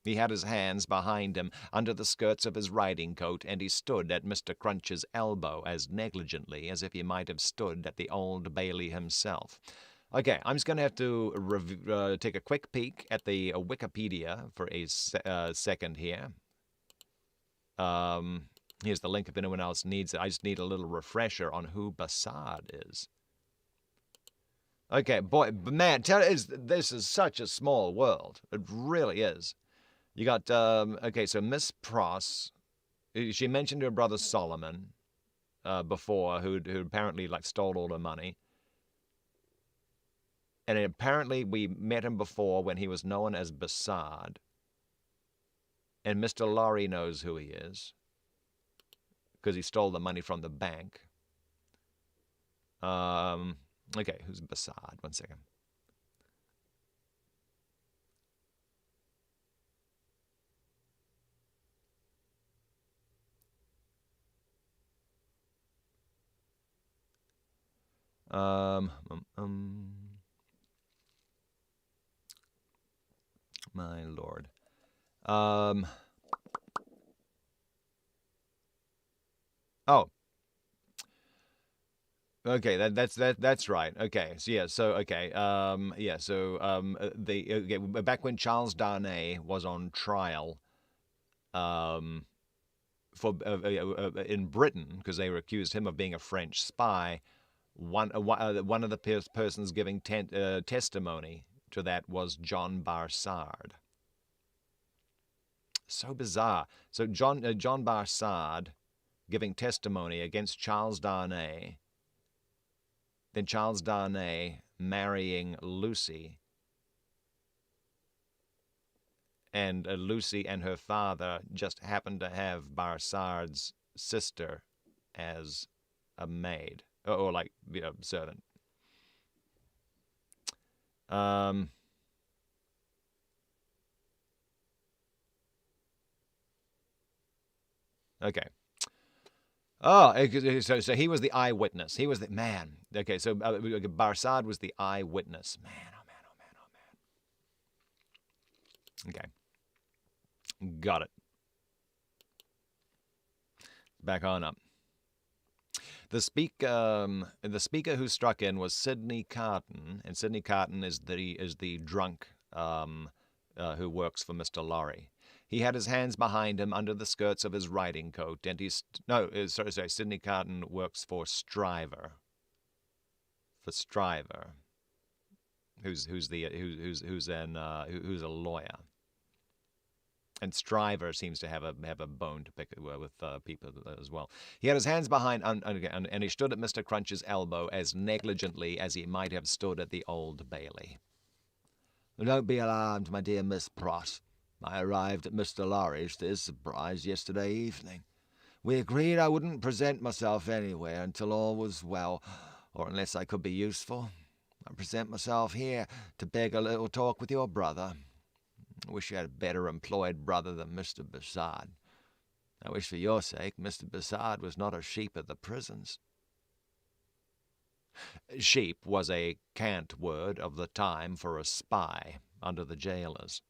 He had his hands behind him under the skirts of his riding-coat, and he stood at Mr. Cruncher's elbow as negligently as if he might have stood at the Old Bailey himself. Okay, I'm just going to have to take a quick peek at the Wikipedia for a second here. Here's the link if anyone else needs it. I just need a little refresher on who Bassard is. Okay, boy, man, this is such a small world. It really is. You got, okay, so Miss Pross, she mentioned her brother Solomon before, who apparently, like, stole all her money. And apparently we met him before when he was known as Bassard. And Mr. Lorry knows who he is, because he stole the money from the bank. Okay, who's Bassard? 1 second. My lord. Oh. Okay, that's right. Okay, so yeah, so okay, yeah, so back when Charles Darnay was on trial, for in Britain, because they accused him of being a French spy, one of the persons giving testimony to that was John Barsard. So bizarre. So John Barsard giving testimony against Charles Darnay. Then Charles Darnay marrying Lucie, and Lucie and her father just happened to have Barsard's sister as a maid, or like, you know, servant. Okay. Oh, so he was the eyewitness. He was the man. Okay, so Barsard was the eyewitness. Man, oh man, oh man, oh man. Okay. Got it. Back on up. The speaker who struck in was Sidney Carton, and Sidney Carton is the drunk who works for Mr. Lorry. He had his hands behind him under the skirts of his riding coat, and Sidney Carton works for Stryver. Who's a lawyer. And Stryver seems to have a bone to pick with people as well. He had his hands behind, and he stood at Mr. Crunch's elbow as negligently as he might have stood at the Old Bailey. Don't be alarmed, my dear Miss Pross. I arrived at Mr. Lorry's to his surprise yesterday evening. We agreed I wouldn't present myself anywhere until all was well, or unless I could be useful. I present myself here to beg a little talk with your brother. I wish you had a better employed brother than Mr. Bassard. I wish for your sake Mr. Bassard was not a sheep of the prisons. Sheep was a cant word of the time for a spy under the jailers.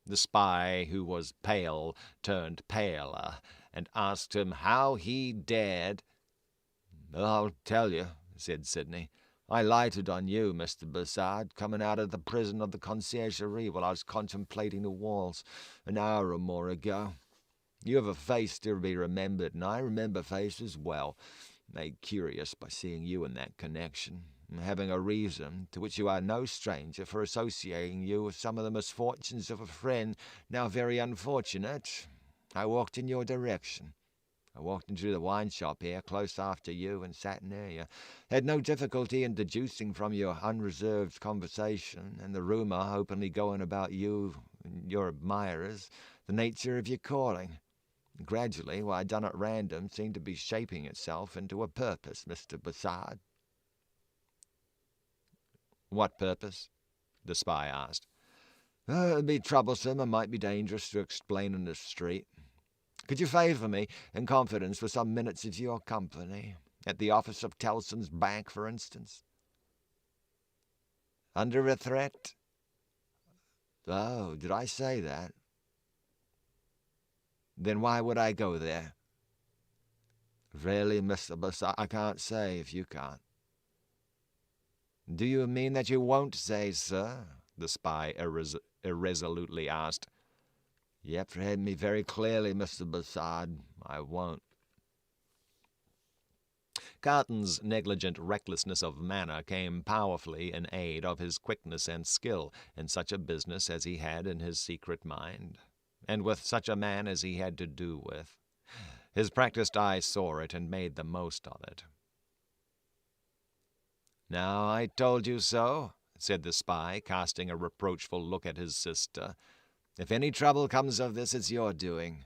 The spy who was pale turned paler, and asked him how he dared. "I'll tell you," said Sidney. "I lighted on you, Mr. Bassard, coming out of the prison of the Conciergerie while I was contemplating the walls an hour or more ago. You have a face still to be remembered, and I remember faces well, made curious by seeing you in that connection, and having a reason, to which you are no stranger, for associating you with some of the misfortunes of a friend now very unfortunate. I walked in your direction. I walked into the wine shop here close after you and sat near you. Had no difficulty in deducing from your unreserved conversation and the rumour openly going about you and your admirers the nature of your calling. Gradually, what I'd done at random seemed to be shaping itself into a purpose, Mr. Bassard." "What purpose?" the spy asked. "It'd be troublesome and might be dangerous to explain in the street. Could you favour me, in confidence, with some minutes of your company? At the office of Tellson's Bank, for instance?" "Under a threat?" "Oh, did I say that?" "Then why would I go there?" "Really, Mr. Bassard, I can't say if you can't." "Do you mean that you won't say, sir?" the spy irresolutely asked. "You apprehend me very clearly, Mr. Bassard. I won't." Carton's negligent recklessness of manner came powerfully in aid of his quickness and skill in such a business as he had in his secret mind, and with such a man as he had to do with. His practised eye saw it and made the most of it. "Now I told you so," said the spy, casting a reproachful look at his sister. "If any trouble comes of this, it's your doing."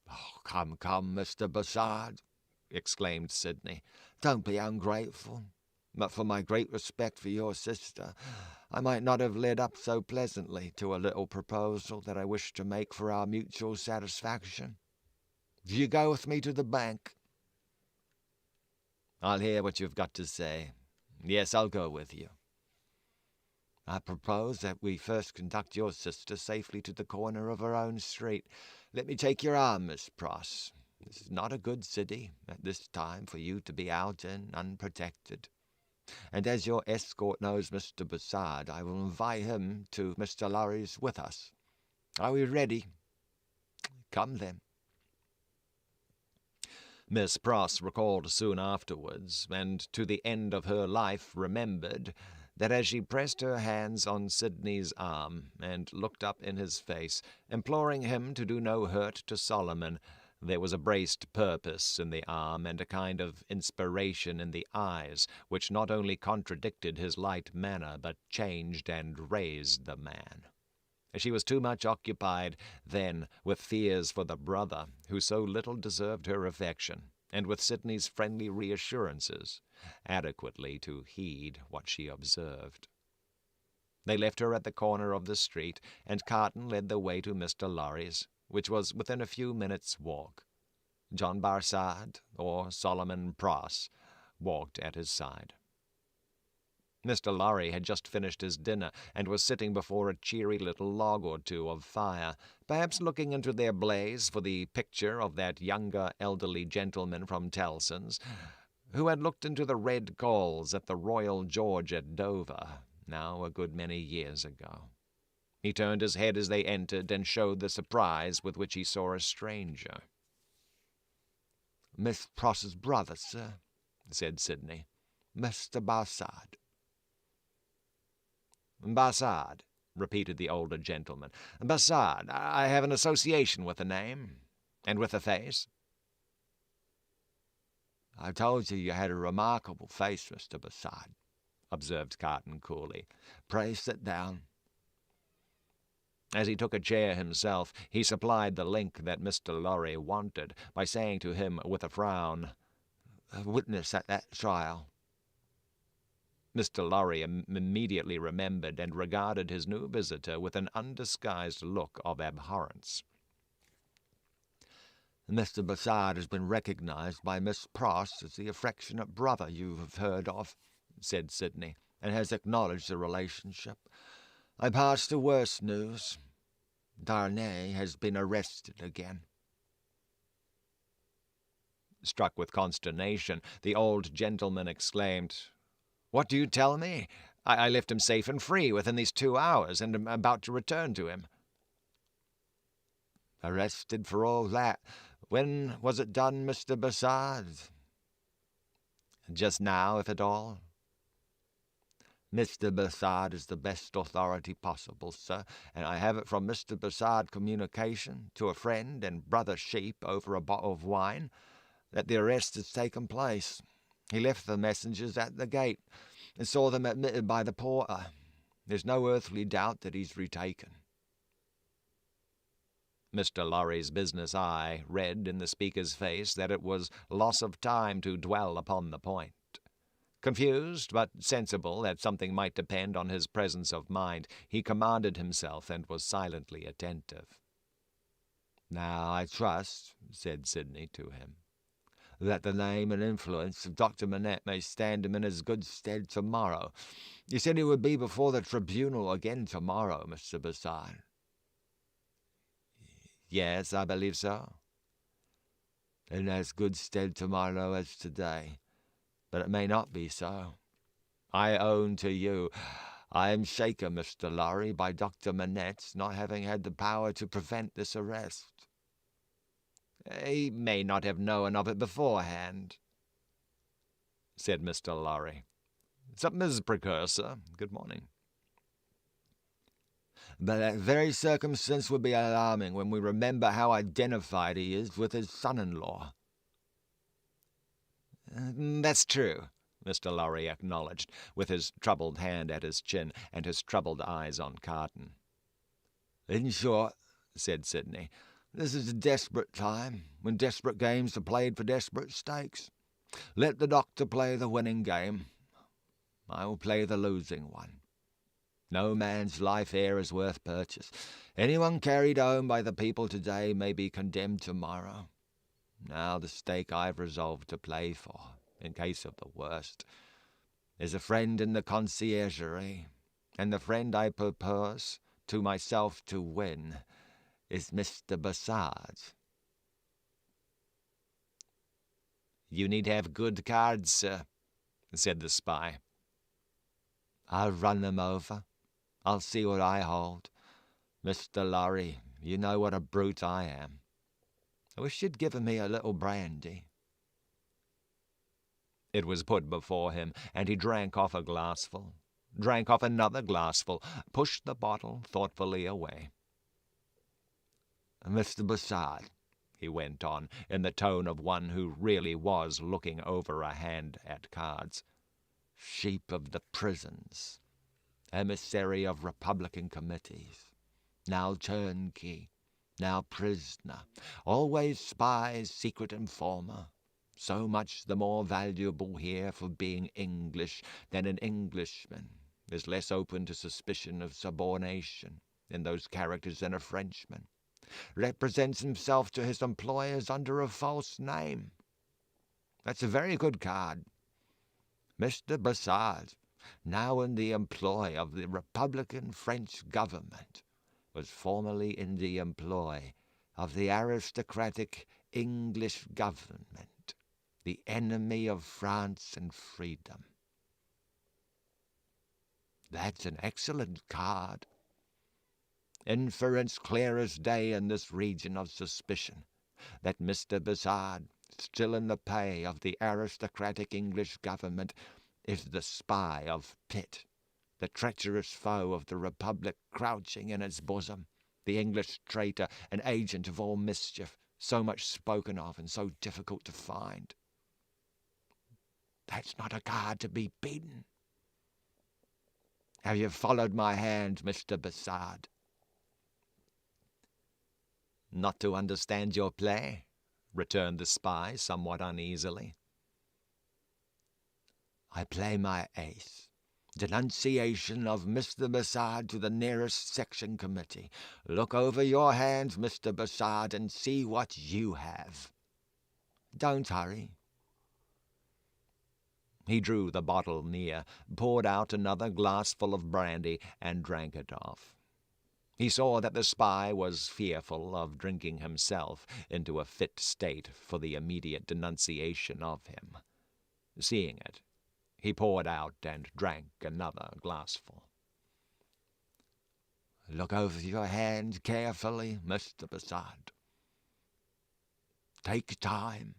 "Oh, come, Mr. Bassard," exclaimed Sidney. "Don't be ungrateful. But for my great respect for your sister, I might not have led up so pleasantly to a little proposal that I wish to make for our mutual satisfaction. Do you go with me to the bank?" "I'll hear what you've got to say. Yes, I'll go with you." "I propose that we first conduct your sister safely to the corner of her own street. Let me take your arm, Miss Pross. This is not a good city at this time for you to be out in unprotected. And as your escort knows Mr. Bassard, I will invite him to Mr. Lorry's with us. Are we ready? Come then." Miss Pross recalled soon afterwards, and to the end of her life remembered, that as she pressed her hands on Sidney's arm and looked up in his face, imploring him to do no hurt to Solomon, there was a braced purpose in the arm and a kind of inspiration in the eyes, which not only contradicted his light manner, but changed and raised the man. She was too much occupied then with fears for the brother, who so little deserved her affection, and with Sidney's friendly reassurances, adequately to heed what she observed. They left her at the corner of the street, and Carton led the way to Mr. Lorry's, which was within a few minutes' walk. John Bassard, or Solomon Pross, walked at his side. Mr. Lorry had just finished his dinner, and was sitting before a cheery little log or two of fire, perhaps looking into their blaze for the picture of that younger elderly gentleman from Tellson's, who had looked into the red coals at the Royal George at Dover, now a good many years ago. He turned his head as they entered and showed the surprise with which he saw a stranger. "Miss Pross's brother, sir," said Sidney. "Mr. Bassard." "Bassard," repeated the older gentleman. "Bassard. I have an association with the name, and with the face." "I told you had a remarkable face, Mr. Bassard," observed Carton coolly. "Pray sit down." As he took a chair himself, he supplied the link that Mr. Lorry wanted by saying to him with a frown, "A witness at that trial." Mr. Lorry immediately remembered and regarded his new visitor with an undisguised look of abhorrence. "Mr. Bassard has been recognized by Miss Pross as the affectionate brother you have heard of," said Sidney, "and has acknowledged the relationship. I pass to worse news. Darnay has been arrested again." Struck with consternation, the old gentleman exclaimed, "What do you tell me? I left him safe and free within these 2 hours, and am about to return to him." "Arrested for all that. When was it done, Mr. Bassard?" "Just now, if at all." "Mr. Bassard is the best authority possible, sir, and I have it from Mr. Bassard communication to a friend and brother Sheep over a bottle of wine that the arrest has taken place. He left the messengers at the gate and saw them admitted by the porter. There's no earthly doubt that he's retaken." Mr. Lorry's business eye read in the speaker's face that it was loss of time to dwell upon the point. Confused, but sensible that something might depend on his presence of mind, he commanded himself and was silently attentive. "Now, I trust," said Sidney to him, "that the name and influence of Dr. Manette may stand him in as good stead tomorrow. You said he would be before the tribunal again tomorrow, Mr. Bassard." "Yes, I believe so." "In as good stead tomorrow as today. But it may not be so. I own to you I am shaken, Mr. Lorry, by Dr. Manette's not having had the power to prevent this arrest." "He may not have known of it beforehand," said Mr. Lorry. "Something is precursor. Good morning." "But that very circumstance would be alarming when we remember how identified he is with his son-in-law." "That's true," Mr. Lorry acknowledged, with his troubled hand at his chin and his troubled eyes on Carton. "In short," said Sidney, "this is a desperate time, when desperate games are played for desperate stakes. Let the doctor play the winning game. I will play the losing one. No man's life here is worth purchase. Anyone carried home by the people today may be condemned tomorrow. Now the stake I've resolved to play for, in case of the worst, is a friend in the conciergerie, and the friend I purpose to myself to win is Mr. Bassard." "You need have good cards, sir," said the spy. "I'll run them over. I'll see what I hold. Mr. Lorry, you know what a brute I am. I wish you'd given me a little brandy." It was put before him, and he drank off a glassful, drank off another glassful, pushed the bottle thoughtfully away. "Mr. Bassard," he went on, in the tone of one who really was looking over a hand at cards, "Sheep of the prisons, emissary of Republican committees, now turnkey, now prisoner, always spy, secret informer, so much the more valuable here for being English than an Englishman is less open to suspicion of subornation in those characters than a Frenchman, represents himself to his employers under a false name. That's a very good card. Mr. Bassard, now in the employ of the Republican French government, was formerly in the employ of the aristocratic English government, the enemy of France and freedom. That's an excellent card. Inference clear as day in this region of suspicion, that Mr. Bussard, still in the pay of the aristocratic English government, is the spy of Pitt, the treacherous foe of the Republic crouching in its bosom, the English traitor and agent of all mischief, so much spoken of and so difficult to find. That's not a card to be beaten. Have you followed my hand, Mr. Bussard? Not to understand your play, returned the spy somewhat uneasily. I play my ace. Denunciation of Mr. Bussard to the nearest section committee. Look over your hands, Mr. Bussard, and see what you have. Don't hurry. He drew the bottle near, poured out another glassful of brandy, and drank it off. He saw that the spy was fearful of drinking himself into a fit state for the immediate denunciation of him. Seeing it, he poured out and drank another glassful. Look over your hand carefully, Mr. Bussard. Take time.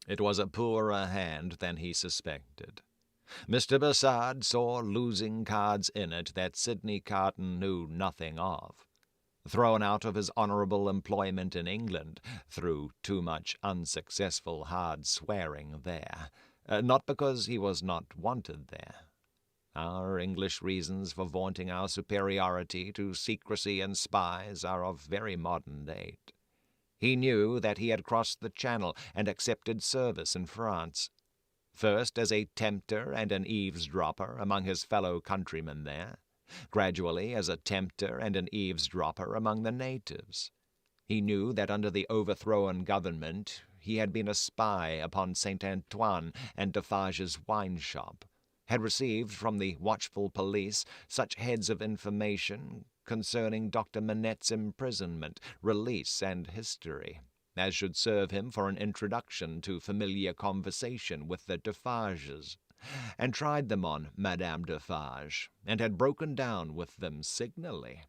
It was a poorer hand than he suspected. Mr. Bussard saw losing cards in it that Sidney Carton knew nothing of. Thrown out of his honourable employment in England through too much unsuccessful hard swearing there, not because he was not wanted there. Our English reasons for vaunting our superiority to secrecy and spies are of very modern date. He knew that he had crossed the Channel and accepted service in France, first as a tempter and an eavesdropper among his fellow countrymen there, gradually as a tempter and an eavesdropper among the natives. He knew that under the overthrown government he had been a spy upon Saint Antoine and Defarge's wine shop, had received from the watchful police such heads of information concerning Dr. Manette's imprisonment, release, and history, as should serve him for an introduction to familiar conversation with the Defarges, and tried them on Madame Defarge, and had broken down with them signally.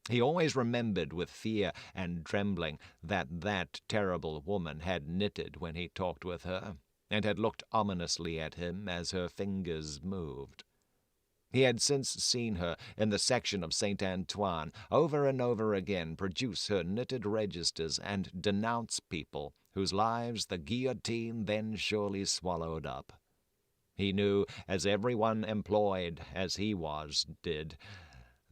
He always remembered with fear and trembling that terrible woman had knitted when he talked with her, and had looked ominously at him as her fingers moved. He had since seen her in the section of Saint Antoine over and over again produce her knitted registers and denounce people whose lives the guillotine then surely swallowed up. He knew, as everyone employed as he was did,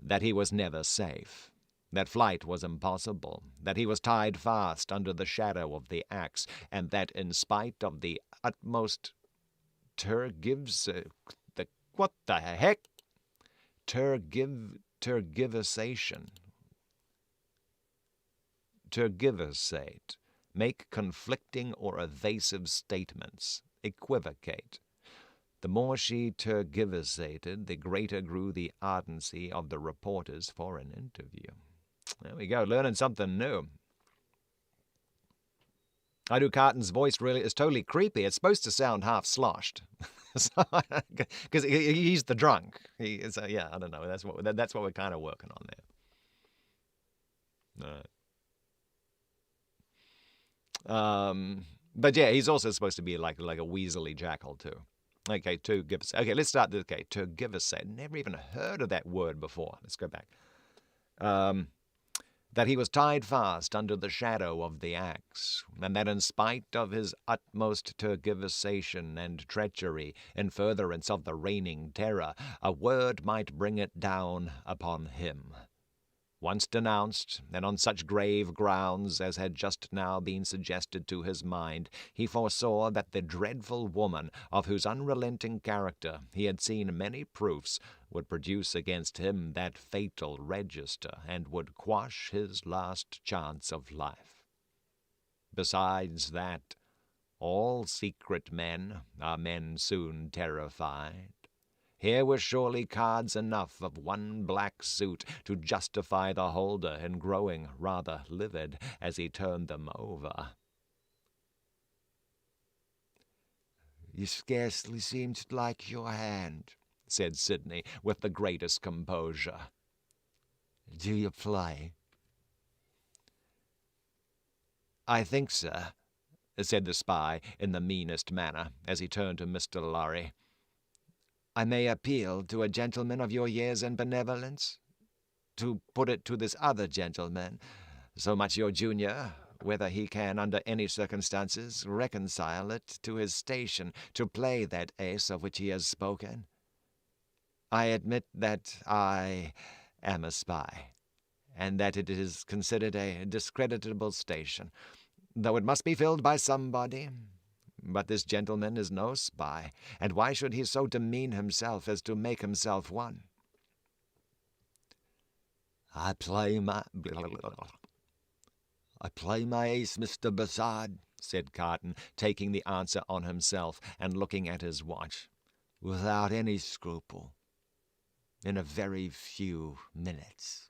that he was never safe, that flight was impossible, that he was tied fast under the shadow of the axe, and that in spite of the utmost what the heck? Tergiversate, make conflicting or evasive statements, equivocate. The more she tergiversated, the greater grew the ardency of the reporters for an interview. There we go, learning something new. I do Carton's voice really is totally creepy. It's supposed to sound half sloshed, because he's the drunk. He is, yeah, I don't know. That's what we're kind of working on there. All right. But yeah, he's also supposed to be like a weaselly jackal too. Okay, let's start this. Okay, tergiversate. Never even heard of that word before. Let's go back. That he was tied fast under the shadow of the axe, and that in spite of his utmost tergiversation and treachery in furtherance of the reigning terror, a word might bring it down upon him. Once denounced, and on such grave grounds as had just now been suggested to his mind, he foresaw that the dreadful woman, of whose unrelenting character he had seen many proofs, would produce against him that fatal register, and would quash his last chance of life. Besides that, all secret men are men soon terrified. Here were surely cards enough of one black suit to justify the holder in growing rather livid as he turned them over. You scarcely seem to like your hand, said Sidney with the greatest composure. "Do you play?" "I think, sir," said the spy in the meanest manner, as he turned to Mr. Lorry, "I may appeal to a gentleman of your years and benevolence, to put it to this other gentleman, so much your junior, whether he can, under any circumstances, reconcile it to his station to play that ace of which he has spoken. I admit that I am a spy, and that it is considered a discreditable station, though it must be filled by somebody. But this gentleman is no spy, and why should he so demean himself as to make himself one?" I play my ace, Mr. Bassard," said Carton, taking the answer on himself and looking at his watch, "without any scruple, in a very few minutes."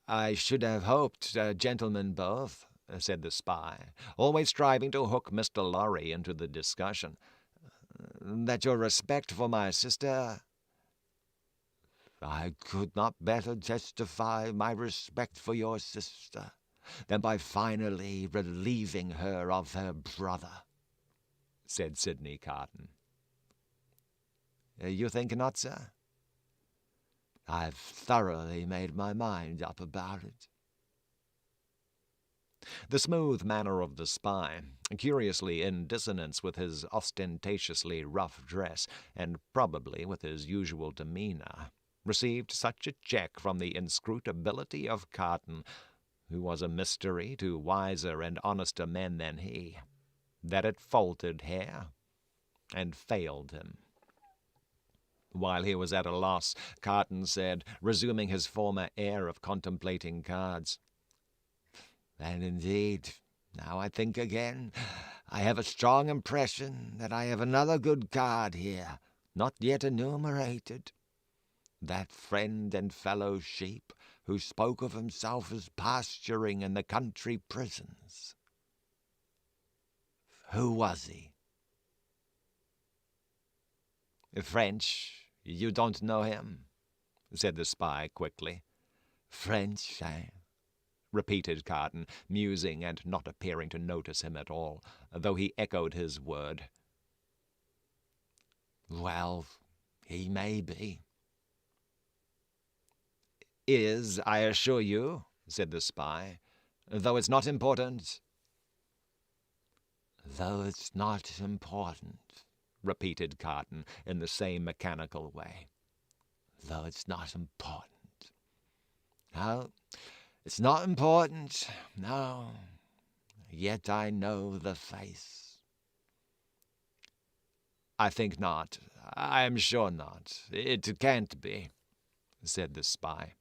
"I should have hoped, gentlemen both," said the spy, always striving to hook Mr. Lorry into the discussion, "that your respect for my sister—" "I could not better testify my respect for your sister than by finally relieving her of her brother," said Sidney Carton. "You think not, sir?" "I've thoroughly made my mind up about it." The smooth manner of the spy, curiously in dissonance with his ostentatiously rough dress, and probably with his usual demeanour, received such a check from the inscrutability of Carton, who was a mystery to wiser and honester men than he, that it faltered Hare and failed him. While he was at a loss, Carton said, resuming his former air of contemplating cards, "And indeed, now I think again, I have a strong impression that I have another good card here, not yet enumerated. That friend and fellow sheep who spoke of himself as pasturing in the country prisons. Who was he?" "French. You don't know him?" said the spy quickly. "French, eh?" repeated Carton, musing and not appearing to notice him at all, though he echoed his word. "Well, he may be." "Is, I assure you," said the spy, "though it's not important." "Though it's not important," repeated Carton in the same mechanical way. "Though it's not important. No, it's not important, no. Yet I know the face." "I think not. I am sure not. It can't be," said the spy.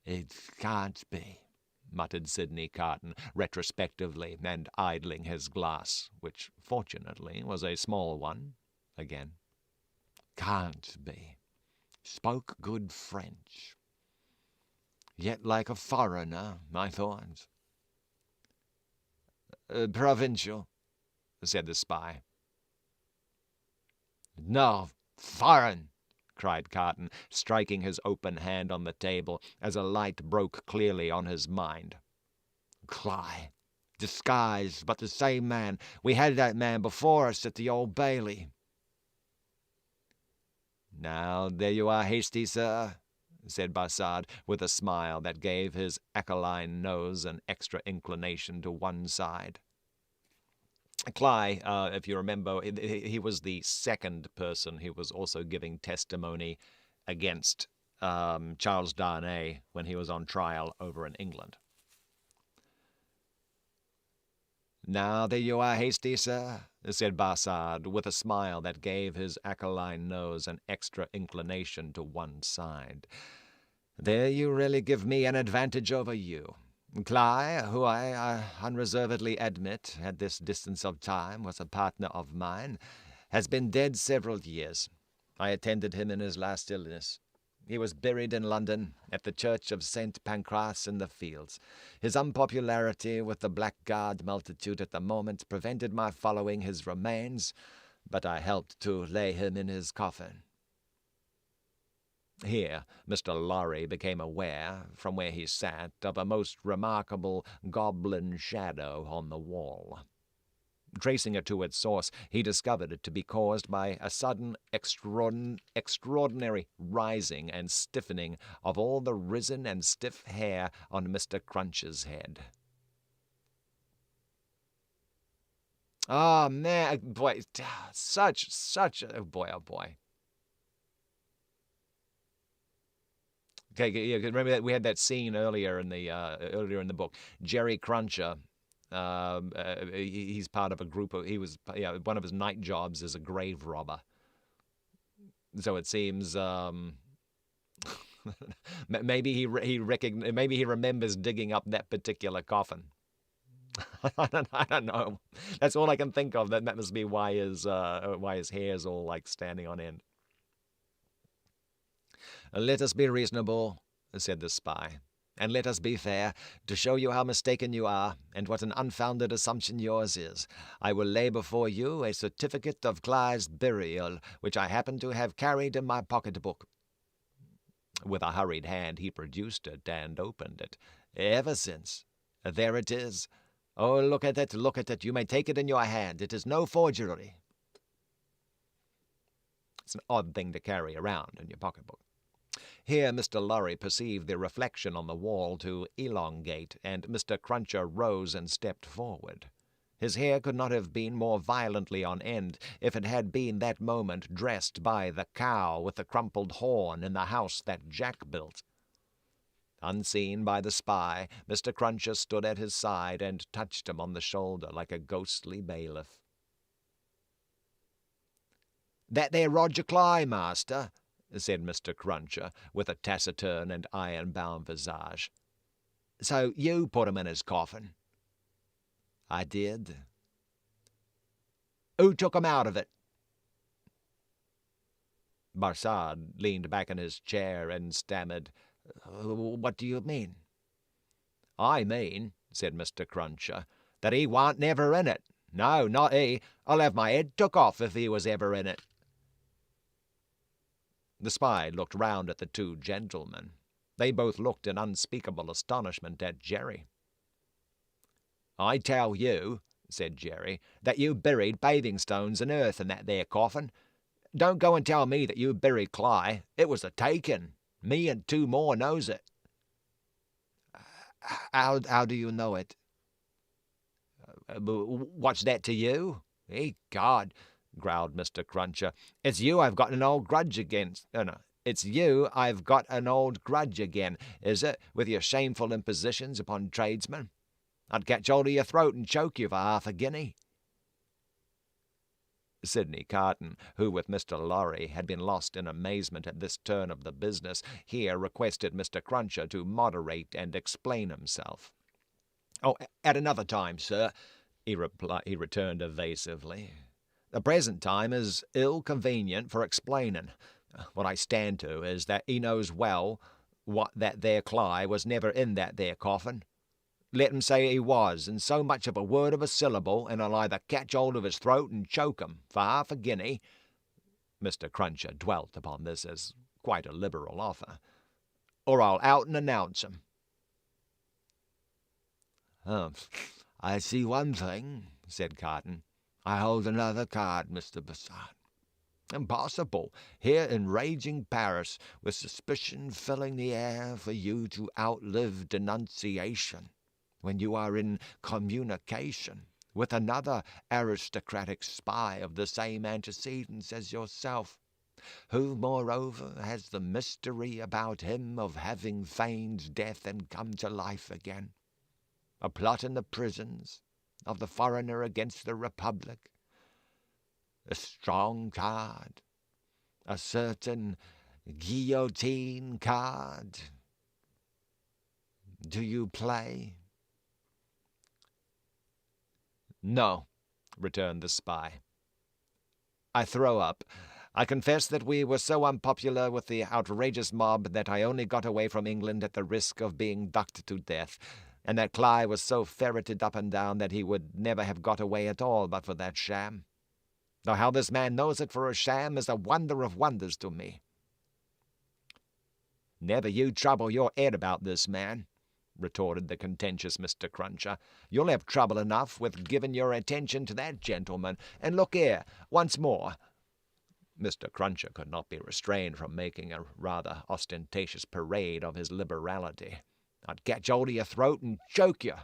"It can't be," muttered Sidney Carton retrospectively and idling his glass, which fortunately was a small one, again. "Can't be. Spoke good French. Yet like a foreigner, I thought." "Provincial," said the spy. "No, foreign," cried Carton, striking his open hand on the table as a light broke clearly on his mind. "Cly, disguised, but the same man. We had that man before us at the Old Bailey." "Now there you are hasty, sir," said Bassard, with a smile that gave his aquiline nose an extra inclination to one side. Cly, if you remember, he was the second person who was also giving testimony against Charles Darnay when he was on trial over in England. "Now there you are hasty, sir," said Bassard, with a smile that gave his aquiline nose an extra inclination to one side. "There you really give me an advantage over you. Cly, who I unreservedly admit at this distance of time was a partner of mine, has been dead several years. I attended him in his last illness. He was buried in London at the church of St. Pancras in the Fields. His unpopularity with the blackguard multitude at the moment prevented my following his remains, but I helped to lay him in his coffin." Here Mr. Lorry became aware, from where he sat, of a most remarkable goblin shadow on the wall. Tracing it to its source, he discovered it to be caused by a sudden extraordinary rising and stiffening of all the risen and stiff hair on Mr. Crunch's head. "Oh, man, boy, such a boy, oh boy." Okay, yeah, remember that we had that scene earlier in the book. Jerry Cruncher, he's part of a group of. One of his night jobs is a grave robber. So it seems maybe he remembers digging up that particular coffin. I don't know. That's all I can think of. That must be why his hair's all like standing on end. "Let us be reasonable," said the spy, "and let us be fair, to show you how mistaken you are, and what an unfounded assumption yours is. I will lay before you a certificate of Cly's burial, which I happen to have carried in my pocket-book." With a hurried hand he produced it and opened it. "Ever since. There it is. Oh, look at it, look at it. You may take it in your hand. It is no forgery." It's an odd thing to carry around in your pocketbook. Here Mr. Lorry perceived the reflection on the wall to elongate, and Mr. Cruncher rose and stepped forward. His hair could not have been more violently on end if it had been that moment dressed by the cow with the crumpled horn in the house that Jack built. Unseen by the spy, Mr. Cruncher stood at his side and touched him on the shoulder like a ghostly bailiff. "That there Roger Cly, master," said Mr. Cruncher, with a taciturn and iron-bound visage. "So you put him in his coffin?" "I did." "Who took him out of it?" Barsad leaned back in his chair and stammered, "What do you mean?" "I mean," said Mr. Cruncher, "that he warn't never in it. No, not he. I'll have my head took off if he was ever in it." The spy looked round at the two gentlemen. They both looked in unspeakable astonishment at Jerry. "I tell you," said Jerry, "that you buried paving stones and earth in that there coffin. Don't go and tell me that you buried Cly. It was a taking. Me and two more knows it." How do you know it?" "What's that to you? God," growled Mr. Cruncher. "It's you I've got an old grudge against. No, it's you I've got an old grudge again, is it, with your shameful impositions upon tradesmen? I'd catch hold of your throat and choke you for half a guinea." Sidney Carton, who with Mr. Lorry had been lost in amazement at this turn of the business, here requested Mr. Cruncher to moderate and explain himself. "Oh, at another time, sir," he returned evasively. "The present time is ill convenient for explaining. What I stand to is that he knows well what that there Cly was never in that there coffin. Let him say he was, and so much of a word of a syllable, and I'll either catch hold of his throat and choke him for half a guinea." Mr. Cruncher dwelt upon this as quite a liberal offer. "Or I'll out and announce him." "I see one thing," said Carton. "I hold another card, Mr. Bassard. Impossible, here in raging Paris, with suspicion filling the air, for you to outlive denunciation, when you are in communication with another aristocratic spy of the same antecedents as yourself, who, moreover, has the mystery about him of having feigned death and come to life again. A plot in the prisons, of the foreigner against the Republic. A strong card, a certain guillotine card. Do you play?" "No," returned the spy. "I throw up. I confess that we were so unpopular with the outrageous mob that I only got away from England at the risk of being ducked to death, and that Cly was so ferreted up and down that he would never have got away at all but for that sham. though how this man knows it for a sham is a wonder of wonders to me." "Never you trouble your head about this man," retorted the contentious Mr. Cruncher. "You'll have trouble enough with giving your attention to that gentleman. And look here, once more." Mr. Cruncher could not be restrained from making a rather ostentatious parade of his liberality. "I'd catch hold of your throat and choke you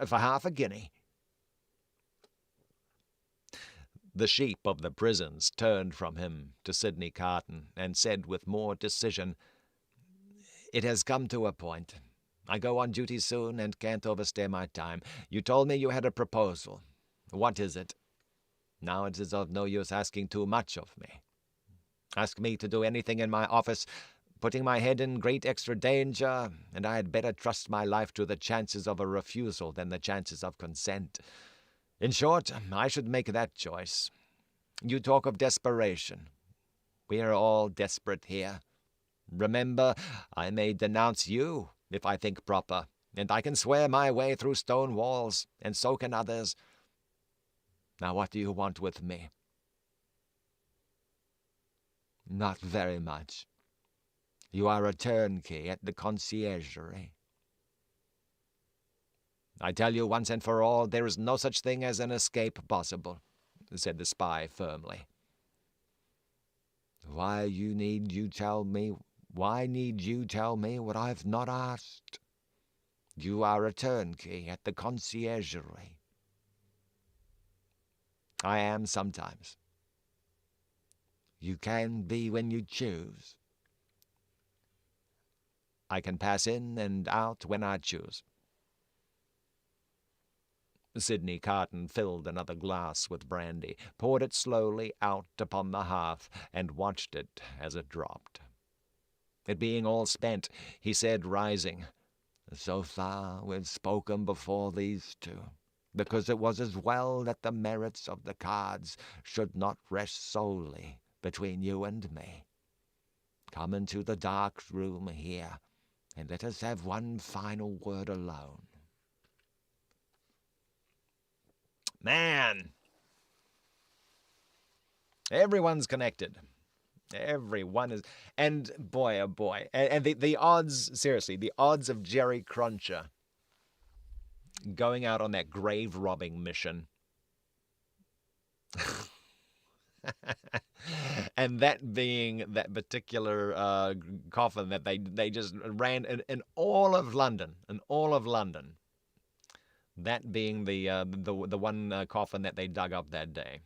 for half a guinea." The sheep of the prisons turned from him to Sidney Carton, and said with more decision, "It has come to a point. I go on duty soon, and can't overstay my time. You told me you had a proposal. What is it? Now it is of no use asking too much of me. Ask me to do anything in my office, putting my head in great extra danger, and I had better trust my life to the chances of a refusal than the chances of consent. In short, I should make that choice. You talk of desperation. We are all desperate here. Remember, I may denounce you if I think proper, and I can swear my way through stone walls, and so can others. Now what do you want with me?" "Not very much. You are a turnkey at the conciergerie." "I tell you once and for all, there is no such thing as an escape possible," said the spy firmly. Why need you tell me what I've not asked? You are a turnkey at the conciergerie." "I am sometimes." "You can be when you choose." "I can pass in and out when I choose." Sidney Carton filled another glass with brandy, poured it slowly out upon the hearth, and watched it as it dropped. It being all spent, he said, rising, "So far we've spoken before these two, because it was as well that the merits of the cards should not rest solely between you and me. Come into the dark room here, and let us have one final word alone." Man! Everyone's connected. Everyone is... And boy, oh boy. And the odds, seriously, the odds of Jerry Cruncher going out on that grave-robbing mission... and that being that particular coffin that they just ran in all of London, that being the one coffin that they dug up that day.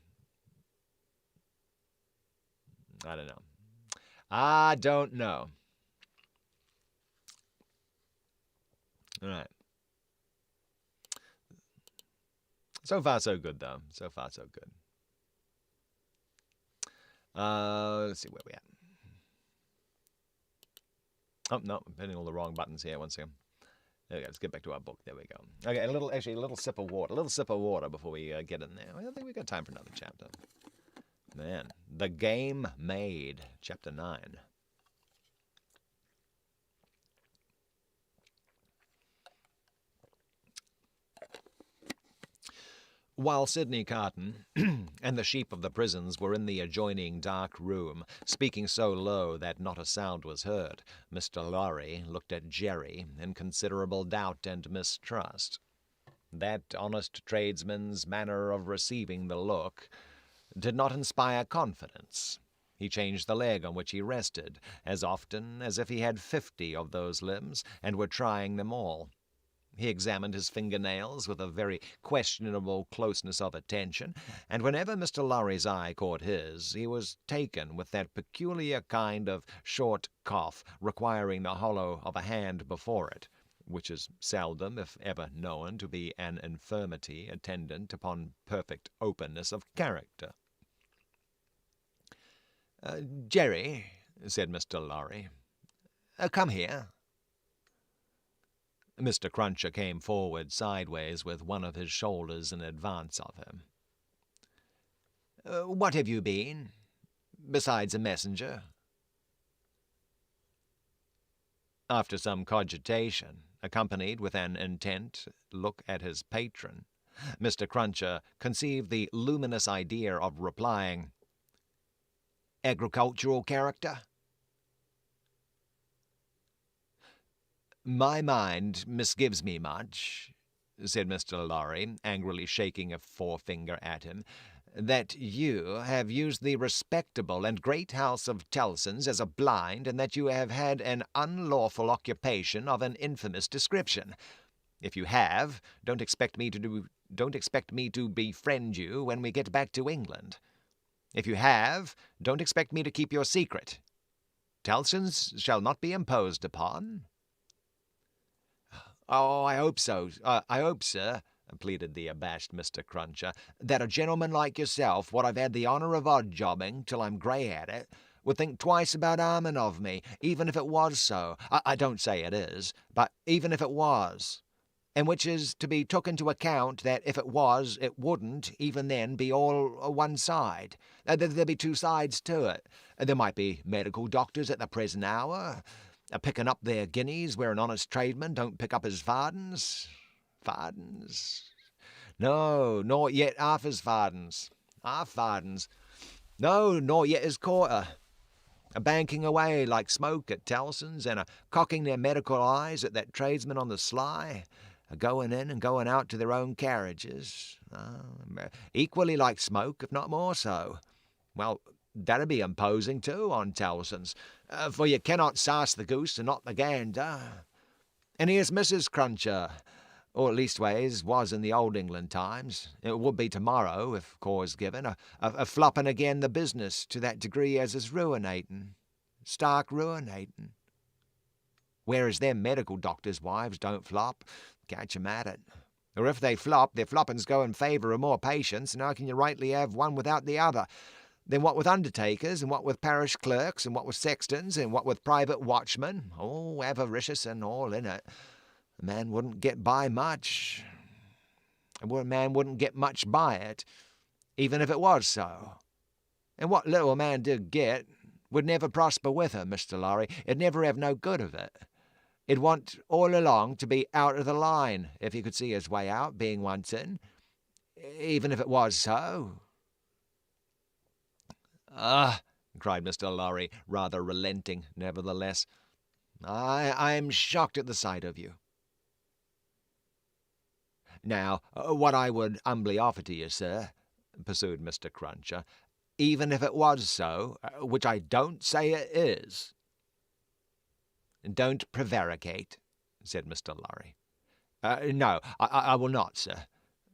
I don't know. All right. So far, so good, though. So far, so good. Let's see where we at. Oh, no, I'm hitting all the wrong buttons here. One second. There we go. Let's get back to our book. There we go. Okay, a little sip of water. A little sip of water before we get in there. I don't think we've got time for another chapter. Man, The Game Made, Chapter 9. While Sidney Carton and the sheep of the prisons were in the adjoining dark room, speaking so low that not a sound was heard, Mr. Lorry looked at Jerry in considerable doubt and mistrust. That honest tradesman's manner of receiving the look did not inspire confidence. He changed the leg on which he rested, as often as if he had 50 of those limbs, and were trying them all. He examined his fingernails with a very questionable closeness of attention, and whenever Mr. Lorry's eye caught his, he was taken with that peculiar kind of short cough requiring the hollow of a hand before it, which is seldom, if ever, known to be an infirmity attendant upon perfect openness of character. "Jerry," said Mr. Lorry, "come here." Mr. Cruncher came forward sideways with one of his shoulders in advance of him. "What have you been, besides a messenger?" After some cogitation, accompanied with an intent look at his patron, Mr. Cruncher conceived the luminous idea of replying, "Agricultural character?" "My mind misgives me much," said Mr. Lorry, angrily shaking a forefinger at him, "that you have used the respectable and great house of Tellson's as a blind, and that you have had an unlawful occupation of an infamous description. If you have, don't expect me to befriend you when we get back to England. If you have, don't expect me to keep your secret. Tellson's shall not be imposed upon." "Oh, I hope so. I hope, sir," pleaded the abashed Mr. Cruncher, "that a gentleman like yourself, what I've had the honour of odd-jobbing till I'm grey at it, would think twice about harming of me, even if it was so. I don't say it is, but even if it was. And which is to be took into account that if it was, it wouldn't, even then, be all one side. There'd be two sides to it. There might be medical doctors at the present hour, picking up their guineas where an honest tradesman don't pick up his fardens. Fardens? No, nor yet half his fardens. Half fardens. No, nor yet his quarter. A banking away like smoke at Tellson's, and a cocking their medical eyes at that tradesman on the sly, a going in and going out to their own carriages. Equally like smoke, if not more so. Well, that'd be imposing, too, on Tellson's, for you cannot sarse the goose and not the gander. And here's Mrs. Cruncher, or leastways was in the old England times. It would be tomorrow, if cause given, a flopping again the business to that degree as is ruinating. Stark ruinating. Whereas them medical doctors' wives don't flop, catch 'em at it. Or if they flop, their floppings go in favour of more patients, and how can you rightly have one without the other? Then what with undertakers, and what with parish clerks, and what with sextons, and what with private watchmen, all avaricious and all in it, a man wouldn't get by much. A man wouldn't get much by it, even if it was so. And what little a man did get would never prosper with her, Mr. Lorry. It'd never have no good of it. It'd want all along to be out of the line, if he could see his way out, being once in, even if it was so." "Ah!" cried Mr. Lorry, rather relenting, nevertheless. I'm shocked at the sight of you. Now, what I would humbly offer to you, sir," pursued Mr. Cruncher, "even if it was so, which I don't say it is—" "Don't prevaricate," said Mr. Lorry. "No, I will not, sir,"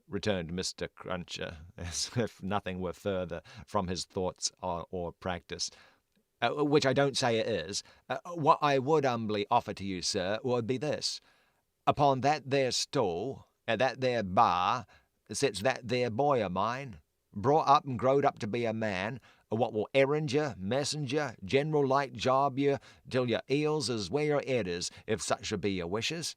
returned Mr. Cruncher, as if nothing were further from his thoughts or practice. "Which I don't say it is. What I would humbly offer to you, sir, would be this. Upon that there stool, at that there bar, sits that there boy of mine, brought up and growed up to be a man, what will errand you, messenger, general light job you, till your heels is where your head is, if such should be your wishes.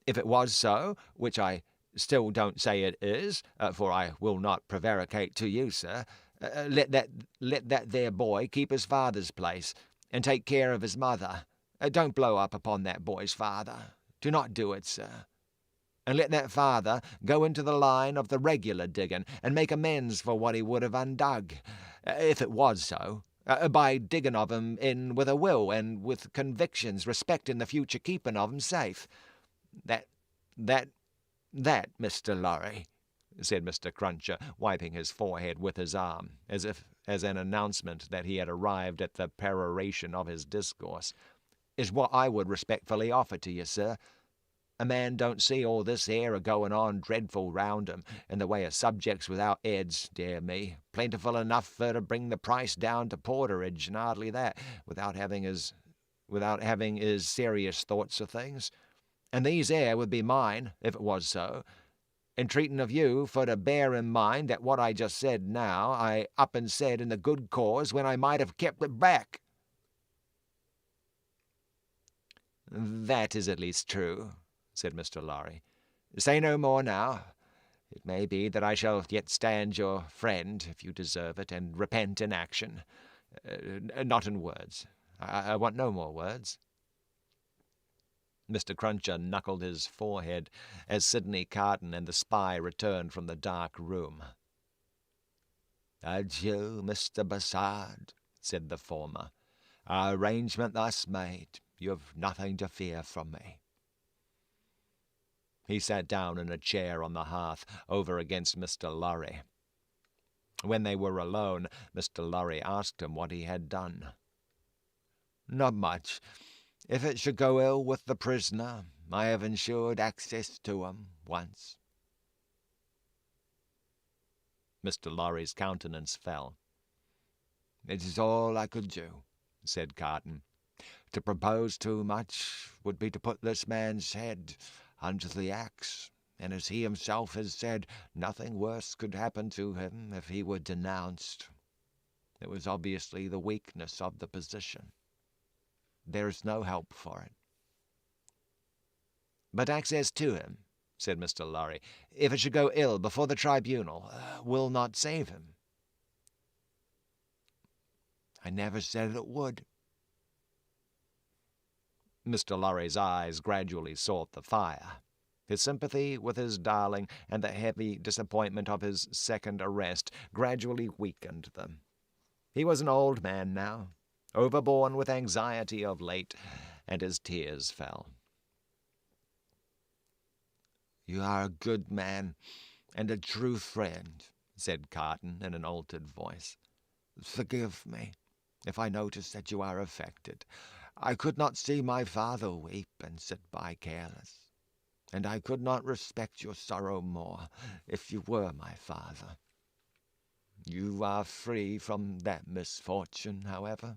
If it was so, which I still don't say it is, for I will not prevaricate to you, sir, let that there boy keep his father's place, and take care of his mother. Don't blow up upon that boy's father. Do not do it, sir. And let that father go into the line of the regular digging, and make amends for what he would have undug, if it was so, by digging of him in with a will, and with convictions respecting the future keeping of him safe. That, Mr. Lorry," said Mr. Cruncher, wiping his forehead with his arm, as if as an announcement that he had arrived at the peroration of his discourse, "is what I would respectfully offer to you, sir. A man don't see all this here a-going on dreadful round him, in the way of subjects without heads, dear me, plentiful enough for to bring the price down to porterage, and hardly that, without having his serious thoughts of things. And these here would be mine, if it was so, entreating of you for to bear in mind that what I just said now, I up and said in the good cause when I might have kept it back." "That is at least true," said Mr. Lorry. "Say no more now. It may be that I shall yet stand your friend, if you deserve it, and repent in action. Not in words. I want no more words." Mr. Cruncher knuckled his forehead as Sidney Carton and the spy returned from the dark room. "Adieu, Mr. Bassard," said the former. "Our arrangement thus made, you have nothing to fear from me." He sat down in a chair on the hearth over against Mr. Lorry. When they were alone, Mr. Lorry asked him what he had done. "Not much. If it should go ill with the prisoner, I have ensured access to him once." Mr. Lorry's countenance fell. "It is all I could do," said Carton. "To propose too much would be to put this man's head under the axe, and as he himself has said, nothing worse could happen to him if he were denounced. It was obviously the weakness of the position. There is no help for it." "But access to him," said Mr. Lorry, "if it should go ill before the tribunal, will not save him." "I never said it would." Mr. Lorry's eyes gradually sought the fire. His sympathy with his darling and the heavy disappointment of his second arrest gradually weakened them. He was an old man now, overborne with anxiety of late, and his tears fell. "You are a good man and a true friend," said Carton in an altered voice. "Forgive me if I notice that you are affected. I could not see my father weep and sit by careless, and I could not respect your sorrow more if you were my father. You are free from that misfortune, however."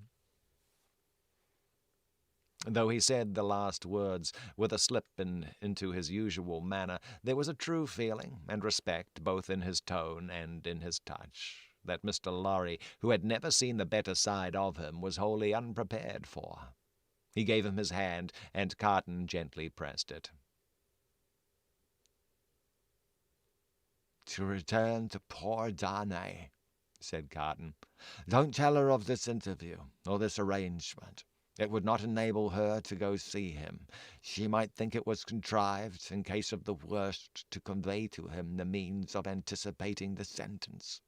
Though he said the last words with a slip into his usual manner, there was a true feeling and respect both in his tone and in his touch that Mr. Lorry, who had never seen the better side of him, was wholly unprepared for. He gave him his hand, and Carton gently pressed it. "To return to poor Darnay," said Carton. "Don't tell her of this interview, or this arrangement. It would not enable her to go see him. She might think it was contrived, in case of the worst, to convey to him the means of anticipating the sentence."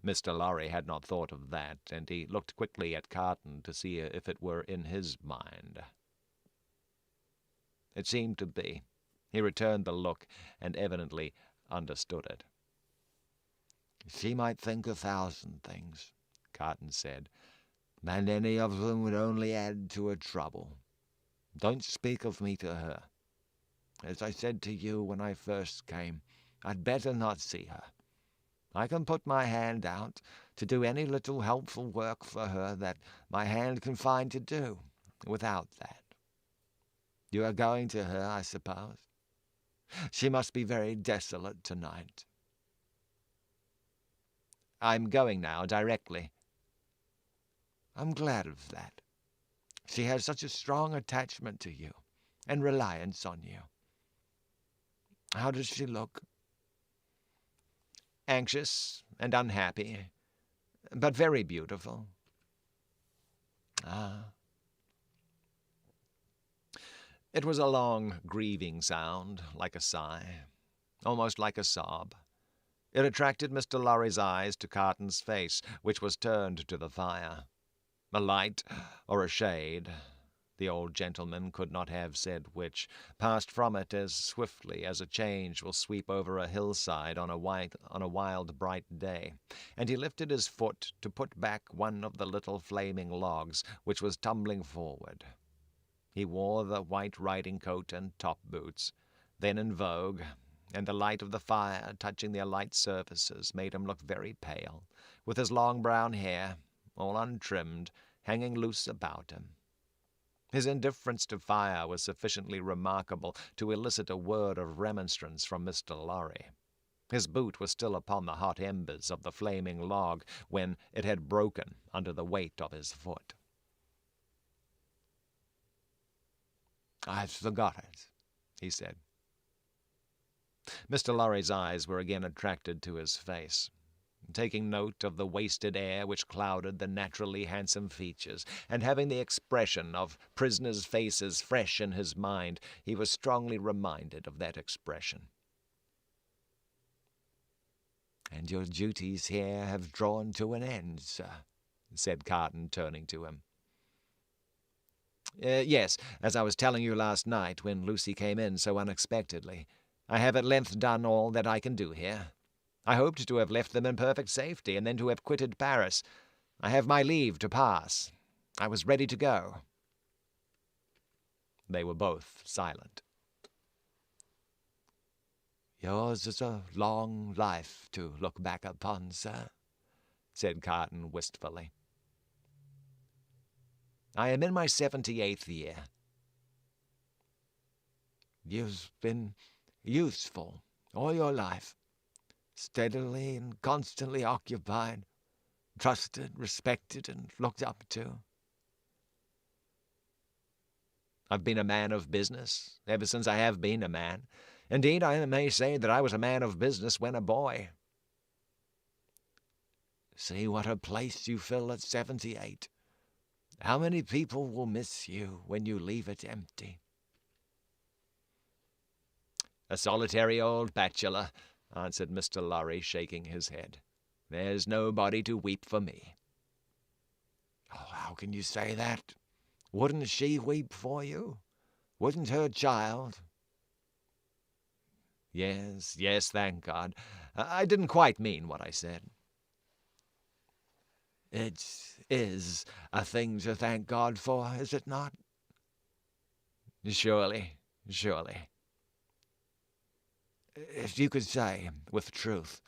Mr. Lorry had not thought of that, and he looked quickly at Carton to see if it were in his mind. It seemed to be. He returned the look, and evidently understood it. "She might think 1,000 things," Carton said, "and any of them would only add to her trouble. Don't speak of me to her. As I said to you when I first came, I'd better not see her. I can put my hand out to do any little helpful work for her that my hand can find to do. Without that, you are going to her, I suppose? She must be very desolate tonight." "I'm going now, directly." "I'm glad of that. She has such a strong attachment to you, and reliance on you. How does she look?" "Anxious and unhappy, but very beautiful." "Ah." It was a long, grieving sound, like a sigh, almost like a sob. It attracted Mr. Lorry's eyes to Carton's face, which was turned to the fire. A light, or a shade, the old gentleman could not have said which, passed from it as swiftly as a change will sweep over a hillside on a wild, bright day, and he lifted his foot to put back one of the little flaming logs which was tumbling forward. He wore the white riding-coat and top-boots, then in vogue, and the light of the fire touching their light surfaces made him look very pale, with his long brown hair, all untrimmed, hanging loose about him. His indifference to fire was sufficiently remarkable to elicit a word of remonstrance from Mr. Lorry. His boot was still upon the hot embers of the flaming log when it had broken under the weight of his foot. "I forgot it," he said. Mr. Lorry's eyes were again attracted to his face. taking note of the wasted air which clouded the naturally handsome features, and having the expression of prisoners' faces fresh in his mind, he was strongly reminded of that expression. "And your duties here have drawn to an end, sir," said Carton, turning to him. Yes, as I was telling you last night when Lucie came in so unexpectedly. I have at length done all that I can do here. I hoped to have left them in perfect safety, and then to have quitted Paris. I have my leave to pass. I was ready to go." They were both silent. "Yours is a long life to look back upon, sir," said Carton wistfully. "I am in my 78th year. "You've been useful all your life, steadily and constantly occupied, trusted, respected, and looked up to." I've been a man of business ever since I have been a man. Indeed, I may say that I was a man of business when a boy." "See what a place you fill at 78. How many people will miss you when you leave it empty?" "A solitary old bachelor," answered Mr. Lorry, shaking his head. "There's nobody to weep for me." "Oh, how can you say that? Wouldn't she weep for you? Wouldn't her child?" Yes, thank God. I didn't quite mean what I said." "It is a thing to thank God for, is it not?" Surely. If you could say, with truth,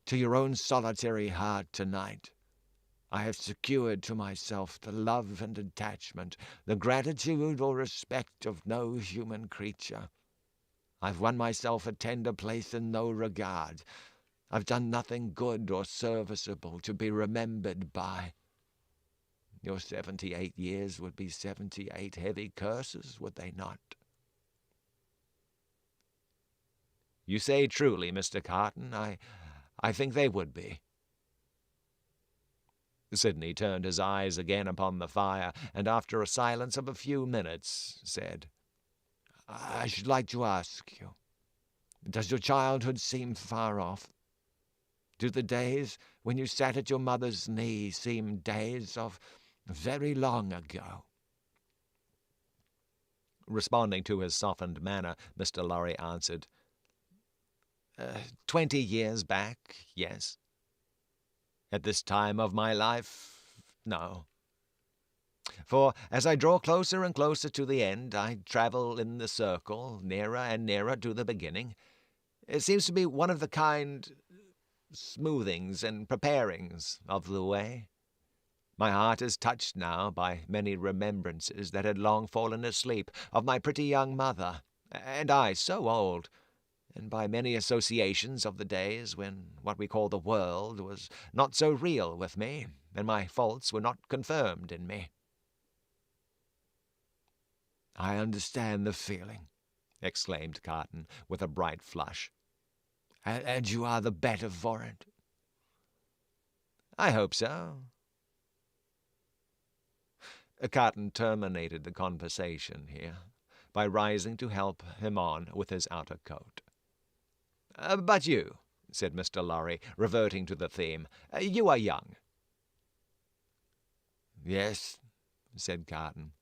to your own solitary heart tonight, "I have secured to myself the love and attachment, the gratitude or respect of no human creature. I've won myself a tender place in no regard. I've done nothing good or serviceable to be remembered by," your 78 years would be 78 heavy curses, would they not? "You say truly, Mr. Carton. I think they would be." Sidney turned his eyes again upon the fire, and after a silence of a few minutes said, "I should like to ask you, does your childhood seem far off? Do the days when you sat at your mother's knee seem days of very long ago?" Responding to his softened manner, Mr. Lorry answered, 20 years back, yes. At this time of my life, no. For as I draw closer and closer to the end, I travel in the circle, nearer and nearer to the beginning. It seems to be one of the kind smoothings and preparings of the way. My heart is touched now by many remembrances that had long fallen asleep of my pretty young mother, and I so old, and by many associations of the days when what we call the world was not so real with me, and my faults were not confirmed in me. "I understand the feeling," exclaimed Carton, with a bright flush. "And you are the better for it?" "I hope so." Carton terminated the conversation here by rising to help him on with his outer coat. "But you," said Mr. Lorry, reverting to the theme, "you are young." "Yes," said Carton,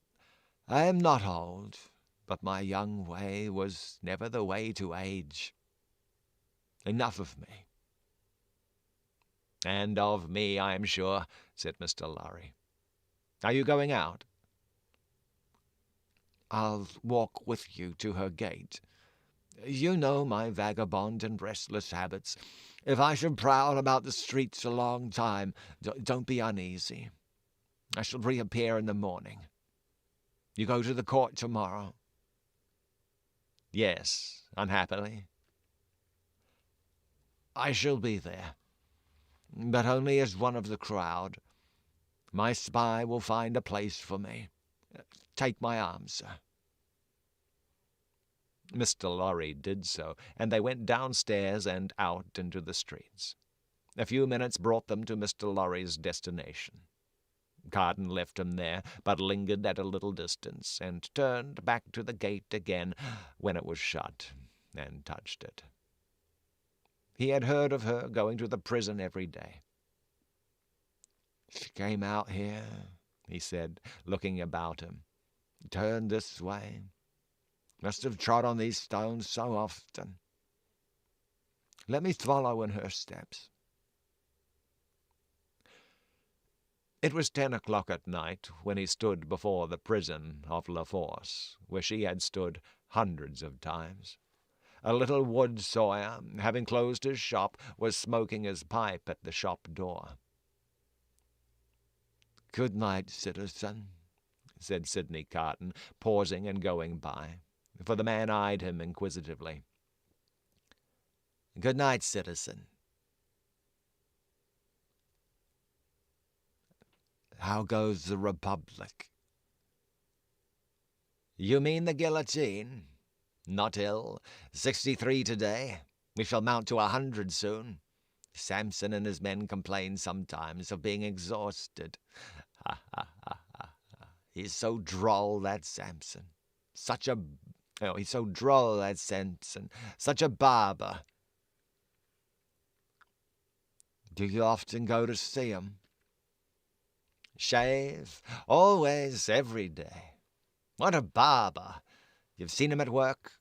"I am not old, but my young way was never the way to age. Enough of me." "And of me, I am sure," said Mr. Lorry. "Are you going out?" "I'll walk with you to her gate. You know my vagabond and restless habits. If I should prowl about the streets a long time, don't be uneasy. I shall reappear in the morning. You go to the court tomorrow?" "Yes, unhappily." "I shall be there, but only as one of the crowd. My spy will find a place for me. Take my arm, sir." Mr. Lorry did so, and they went downstairs and out into the streets. A few minutes brought them to Mr. Lorry's destination. Carton left him there, but lingered at a little distance, and turned back to the gate again when it was shut, and touched it. He had heard of her going to the prison every day. "She came out here," he said, looking about him. "Turned this way. Must have trod on these stones so often. Let me follow in her steps." It was 10 o'clock at night when he stood before the prison of La Force, where she had stood hundreds of times. A little wood sawyer, having closed his shop, was smoking his pipe at the shop door. "Good night, citizen," said Sidney Carton, pausing and going by, for the man eyed him inquisitively. "Good night, citizen." "How goes the Republic?" "You mean the guillotine? Not ill. 63 today. We shall mount to 100 soon. Samson and his men complain sometimes of being exhausted. Ha, ha, ha, ha, ha. He's so droll, that Samson. He's so droll, that Samson. Such a barber." "Do you often go to see him?" "Shave. Always, every day. What a barber! You've seen him at work?"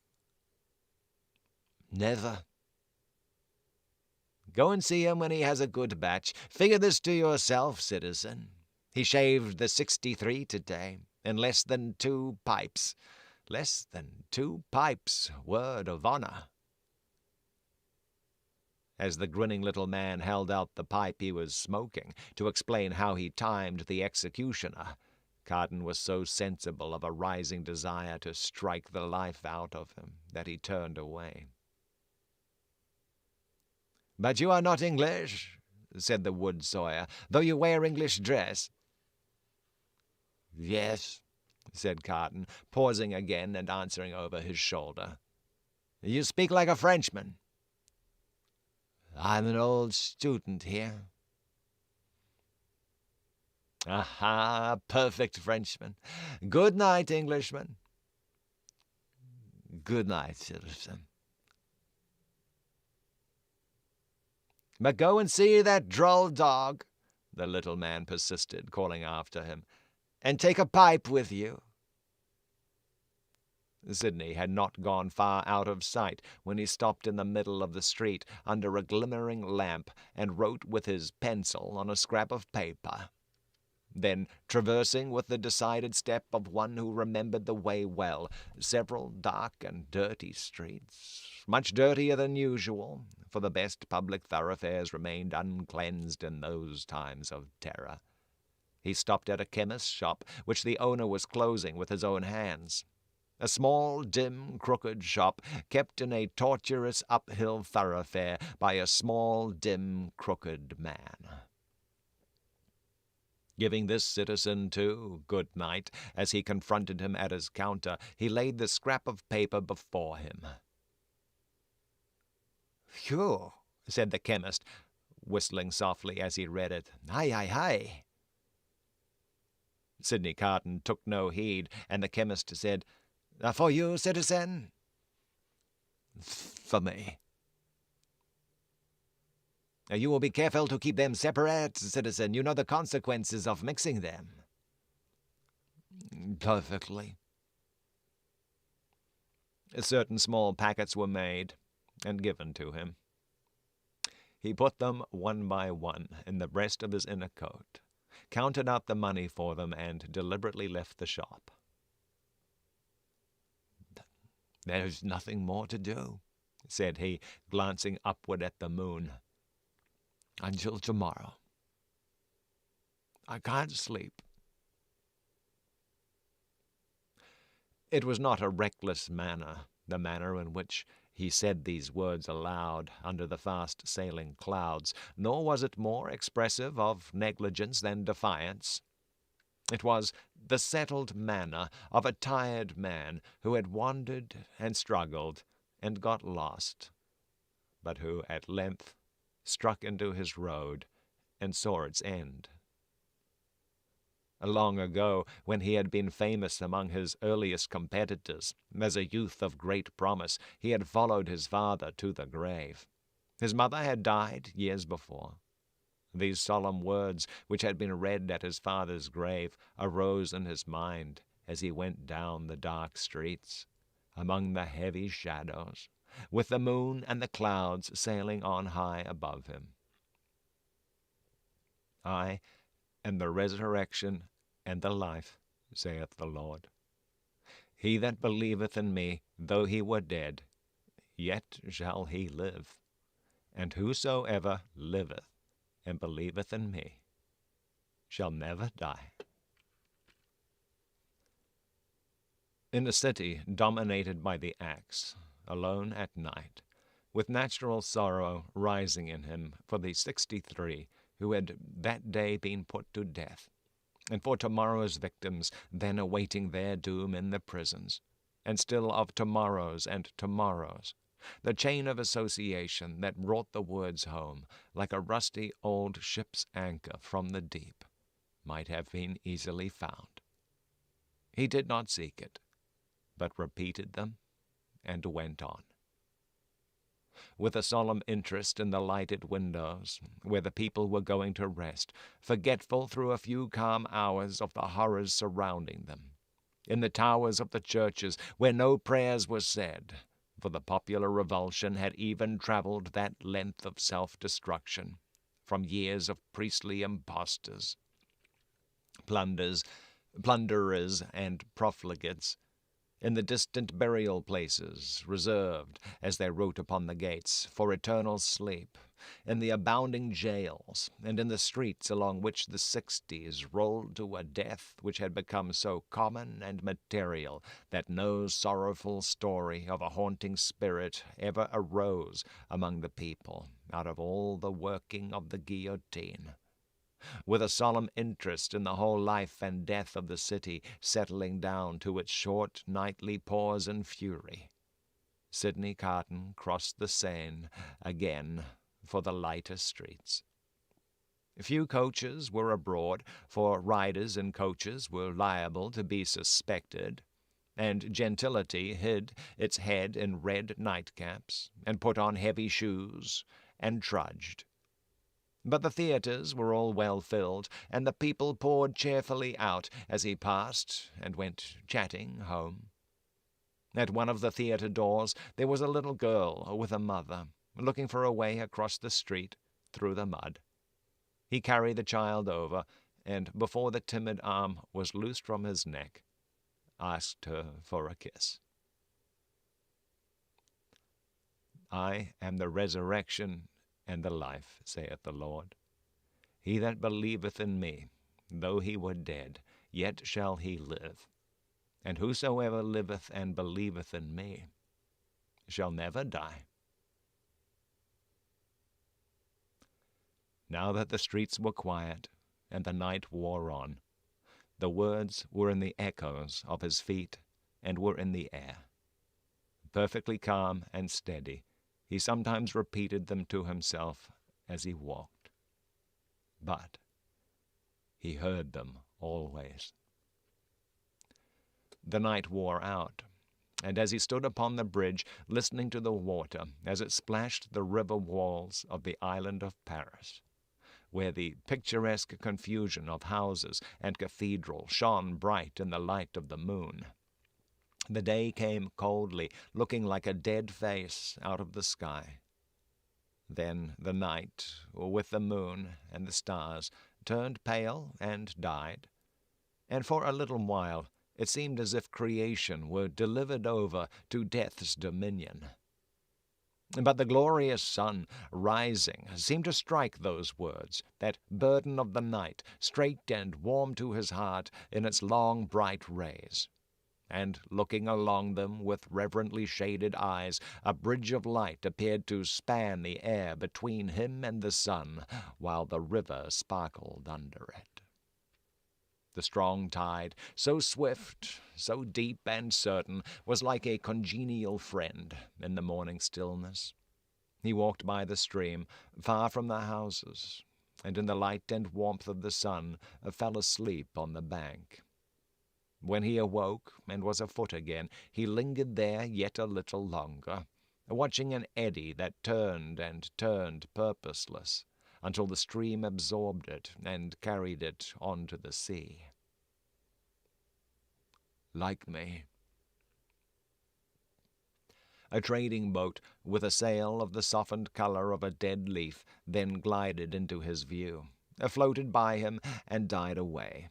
"Never." "Go and see him when he has a good batch. Figure this to yourself, citizen. He shaved the 63 today, in less than 2 pipes. Less than 2 pipes, word of honor." As the grinning little man held out the pipe he was smoking to explain how he timed the executioner, Carton was so sensible of a rising desire to strike the life out of him that he turned away. "But you are not English," said the wood sawyer, "though you wear English dress." "Yes," said Carton, pausing again and answering over his shoulder. "You speak like a Frenchman." "I'm an old student here." "Aha, perfect Frenchman. Good night, Englishman." "Good night, citizen." "But go and see that droll dog," the little man persisted, calling after him, "and take a pipe with you." Sidney had not gone far out of sight when he stopped in the middle of the street under a glimmering lamp and wrote with his pencil on a scrap of paper. Then, traversing with the decided step of one who remembered the way well, several dark and dirty streets, much dirtier than usual, for the best public thoroughfares remained uncleansed in those times of terror, he stopped at a chemist's shop which the owner was closing with his own hands. A small, dim, crooked shop kept in a tortuous uphill thoroughfare by a small, dim, crooked man. Giving this citizen, too, good night, as he confronted him at his counter, he laid the scrap of paper before him. "Phew," said the chemist, whistling softly as he read it. "Hi, hi, hi." Sidney Carton took no heed, and the chemist said, "For you, citizen?" "For me." "You will be careful to keep them separate, citizen. You know the consequences of mixing them." "Perfectly." Certain small packets were made and given to him. He put them one by one in the breast of his inner coat, counted out the money for them, and deliberately left the shop. "There's nothing more to do," said he, glancing upward at the moon. "Until tomorrow. I can't sleep." It was not a reckless manner, the manner in which he said these words aloud under the fast-sailing clouds, nor was it more expressive of negligence than defiance. It was the settled manner of a tired man who had wandered and struggled and got lost, but who at length struck into his road, and saw its end. Long ago, when he had been famous among his earliest competitors, as a youth of great promise, he had followed his father to the grave. His mother had died years before. These solemn words, which had been read at his father's grave, arose in his mind as he went down the dark streets, among the heavy shadows, with the moon and the clouds sailing on high above him. I am the resurrection and the life, saith the Lord. He that believeth in me, though he were dead, yet shall he live. And whosoever liveth and believeth in me shall never die. In a city dominated by the axe, alone at night, with natural sorrow rising in him for the 63 who had that day been put to death, and for tomorrow's victims then awaiting their doom in the prisons, and still of tomorrows and tomorrows, the chain of association that brought the words home, like a rusty old ship's anchor from the deep, might have been easily found. He did not seek it, but repeated them and went on. With a solemn interest in the lighted windows, where the people were going to rest, forgetful through a few calm hours of the horrors surrounding them. In the towers of the churches, where no prayers were said, for the popular revulsion had even traveled that length of self-destruction, from years of priestly impostors, plunderers, and profligates, in the distant burial places, reserved, as they wrote upon the gates, for eternal sleep, in the abounding jails, and in the streets along which the 60s rolled to a death which had become so common and material that no sorrowful story of a haunting spirit ever arose among the people out of all the working of the guillotine. With a solemn interest in the whole life and death of the city settling down to its short nightly pause and fury, Sidney Carton crossed the Seine again for the lighter streets. Few coaches were abroad, for riders in coaches were liable to be suspected, and gentility hid its head in red nightcaps, and put on heavy shoes, and trudged. But the theatres were all well filled, and the people poured cheerfully out as he passed and went chatting home. At one of the theatre doors there was a little girl with a mother, looking for a way across the street through the mud. He carried the child over, and before the timid arm was loosed from his neck, asked her for a kiss. I am the resurrection and the life, saith the Lord. He that believeth in me, though he were dead, yet shall he live. And whosoever liveth and believeth in me shall never die. Now that the streets were quiet and the night wore on, the words were in the echoes of his feet and were in the air. Perfectly calm and steady, he sometimes repeated them to himself as he walked. But he heard them always. The night wore out, and as he stood upon the bridge, listening to the water as it splashed the river walls of the island of Paris, where the picturesque confusion of houses and cathedral shone bright in the light of the moon, the day came coldly, looking like a dead face out of the sky. Then the night, with the moon and the stars, turned pale and died, and for a little while it seemed as if creation were delivered over to death's dominion. But the glorious sun, rising, seemed to strike those words, that burden of the night, straight and warm to his heart in its long bright rays. And looking along them with reverently shaded eyes, a bridge of light appeared to span the air between him and the sun, while the river sparkled under it. The strong tide, so swift, so deep and certain, was like a congenial friend in the morning stillness. He walked by the stream, far from the houses, and in the light and warmth of the sun fell asleep on the bank. When he awoke and was afoot again, he lingered there yet a little longer, watching an eddy that turned and turned purposeless, until the stream absorbed it and carried it on to the sea. Like me. A trading boat with a sail of the softened color of a dead leaf then glided into his view, floated by him, and died away.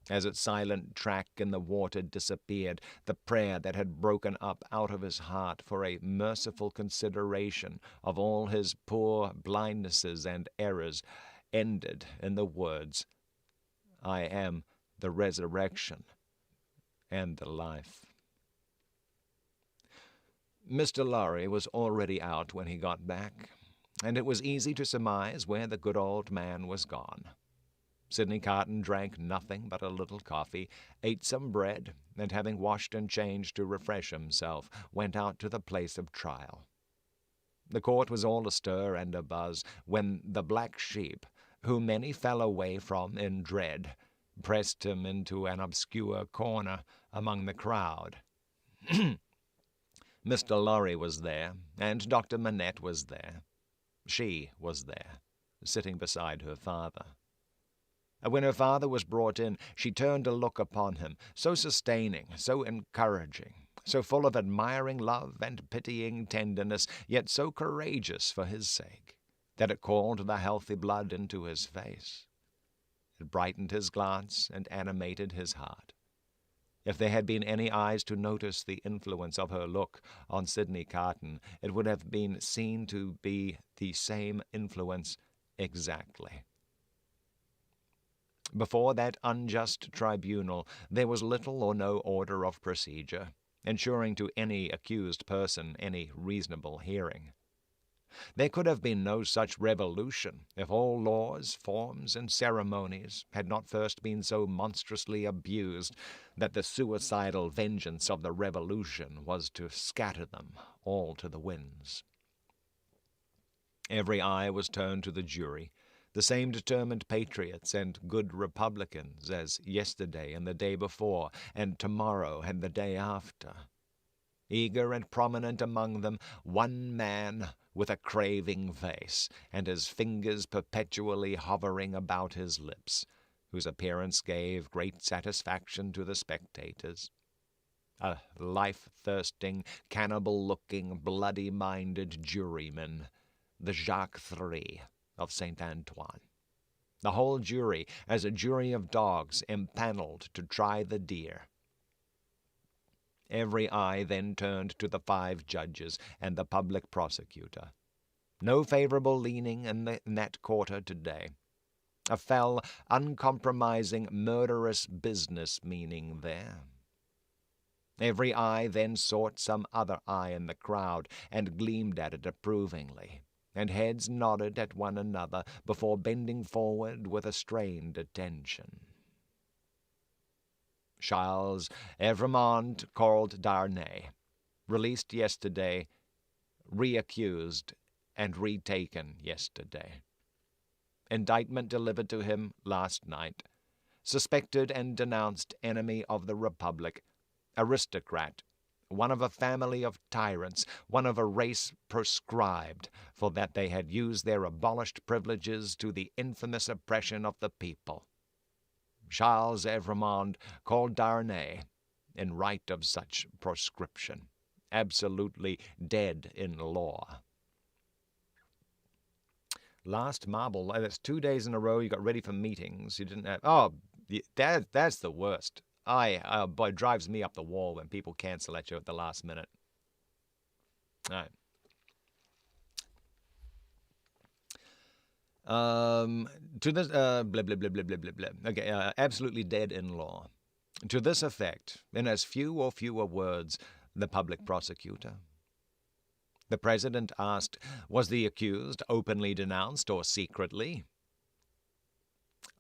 As its silent track in the water disappeared, the prayer that had broken up out of his heart for a merciful consideration of all his poor blindnesses and errors ended in the words, "I am the resurrection and the life." Mr. Lorry was already out when he got back, and it was easy to surmise where the good old man was gone. Sidney Carton drank nothing but a little coffee, ate some bread, and having washed and changed to refresh himself, went out to the place of trial. The court was all astir and abuzz when the black sheep, whom many fell away from in dread, pressed him into an obscure corner among the crowd. Mr. Lorry was there, and Dr. Manette was there. She was there, sitting beside her father. When her father was brought in, she turned to look upon him, so sustaining, so encouraging, so full of admiring love and pitying tenderness, yet so courageous for his sake, that it called the healthy blood into his face. It brightened his glance and animated his heart. If there had been any eyes to notice the influence of her look on Sidney Carton, it would have been seen to be the same influence exactly. Before that unjust tribunal there was little or no order of procedure, ensuring to any accused person any reasonable hearing. There could have been no such revolution if all laws, forms, and ceremonies had not first been so monstrously abused that the suicidal vengeance of the revolution was to scatter them all to the winds. Every eye was turned to the jury, the same determined patriots and good Republicans as yesterday and the day before, and tomorrow and the day after. Eager and prominent among them, one man with a craving face, and his fingers perpetually hovering about his lips, whose appearance gave great satisfaction to the spectators. A life-thirsting, cannibal-looking, bloody-minded juryman, the Jacques III of Saint Antoine. The whole jury as a jury of dogs empaneled to try the deer. Every eye then turned to the 5 judges and the public prosecutor. No favorable leaning in that quarter today. A fell, uncompromising, murderous business meaning there. Every eye then sought some other eye in the crowd and gleamed at it approvingly, and heads nodded at one another before bending forward with a strained attention. Charles Evremond called Darnay, released yesterday, reaccused and retaken yesterday. Indictment delivered to him last night. Suspected and denounced enemy of the Republic, aristocrat, one of a family of tyrants, one of a race proscribed for that they had used their abolished privileges to the infamous oppression of the people. Charles Evremond called Darnay, in right of such proscription, absolutely dead in law. Last marble, that's 2 days in a row you got ready for meetings. You didn't have, that's the worst. Boy, it drives me up the wall when people cancel at you at the last minute. All right. To this, blah, blah, blah, blah, blah, blah, blah. Okay, absolutely dead in law. To this effect, in as few or fewer words, the public prosecutor. The president asked, was the accused openly denounced or secretly?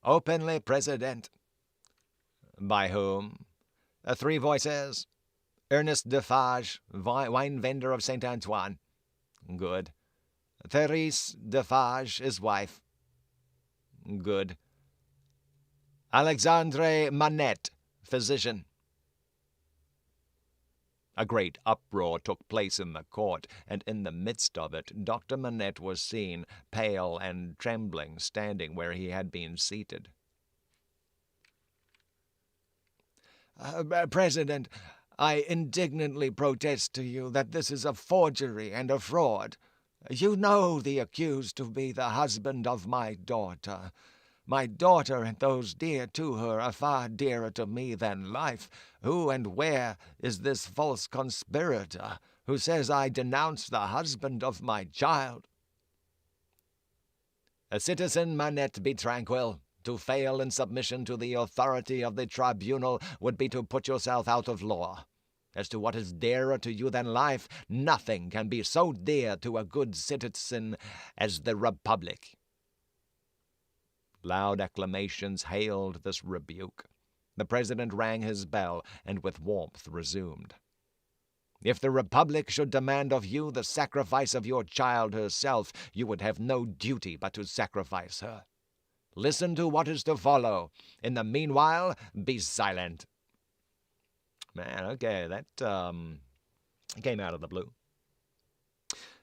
Openly, President. By whom? 3 voices. Ernest Defarge, wine vendor of Saint Antoine. Good. Therese Defarge, his wife. Good. Alexandre Manette, physician. A great uproar took place in the court, and in the midst of it Dr. Manette was seen, pale and trembling, standing where he had been seated. President, I indignantly protest to you that this is a forgery and a fraud. You know the accused to be the husband of my daughter. My daughter and those dear to her are far dearer to me than life. Who and where is this false conspirator who says I denounce the husband of my child? Citizen Manette, be tranquil. To fail in submission to the authority of the tribunal would be to put yourself out of law. As to what is dearer to you than life, nothing can be so dear to a good citizen as the Republic. Loud acclamations hailed this rebuke. The president rang his bell and with warmth resumed. If the Republic should demand of you the sacrifice of your child herself, you would have no duty but to sacrifice her. Listen to what is to follow. In the meanwhile, be silent. Man, okay, that came out of the blue.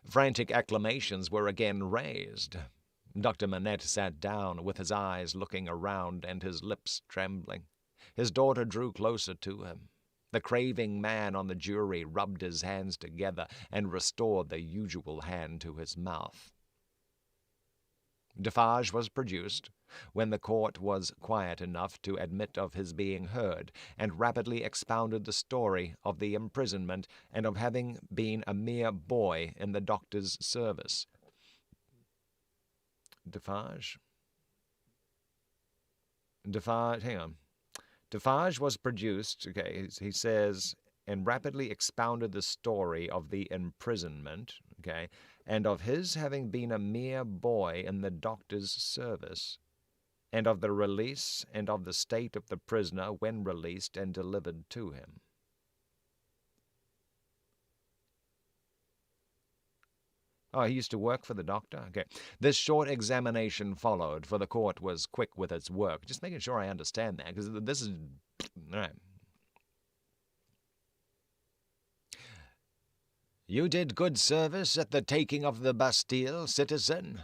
Frantic acclamations were again raised. Dr. Manette sat down, with his eyes looking around and his lips trembling. His daughter drew closer to him. The craving man on the jury rubbed his hands together and restored the usual hand to his mouth. Defarge was produced, when the court was quiet enough to admit of his being heard, and rapidly expounded the story of the imprisonment and of having been a mere boy in the doctor's service. Defarge, hang on. Defarge was produced, okay, he says, and rapidly expounded the story of the imprisonment, okay, and of his having been a mere boy in the doctor's service, and of the release and of the state of the prisoner when released and delivered to him. Oh, he used to work for the doctor? Okay. This short examination followed, for the court was quick with its work. Just making sure I understand that, because this is... All right. You did good service at the taking of the Bastille, citizen?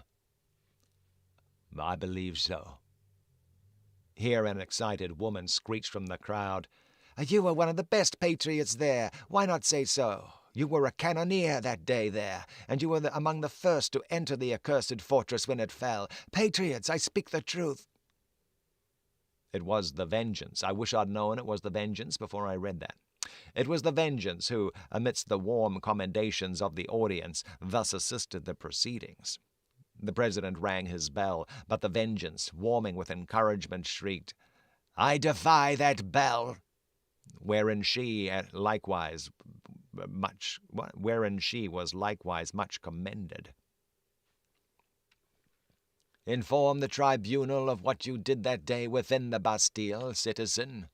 I believe so. Here an excited woman screeched from the crowd. You were one of the best patriots there. Why not say so? You were a cannoneer that day there, and you were among the first to enter the accursed fortress when it fell. Patriots, I speak the truth. It was the Vengeance. I wish I'd known it was the Vengeance before I read that. It was the Vengeance who, amidst the warm commendations of the audience, thus assisted the proceedings. The president rang his bell, but the Vengeance, warming with encouragement, shrieked, I defy that bell! Wherein she was likewise much commended. Inform the tribunal of what you did that day within the Bastille, citizen.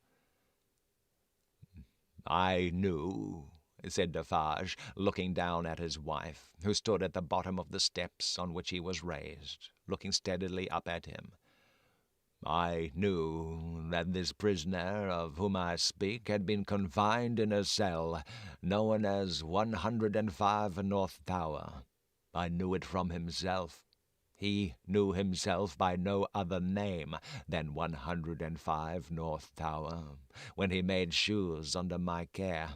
I knew, said Defarge, looking down at his wife, who stood at the bottom of the steps on which he was raised, looking steadily up at him. I knew that this prisoner of whom I speak had been confined in a cell known as 105 North Tower. I knew it from himself. He knew himself by no other name than 105 North Tower, when he made shoes under my care.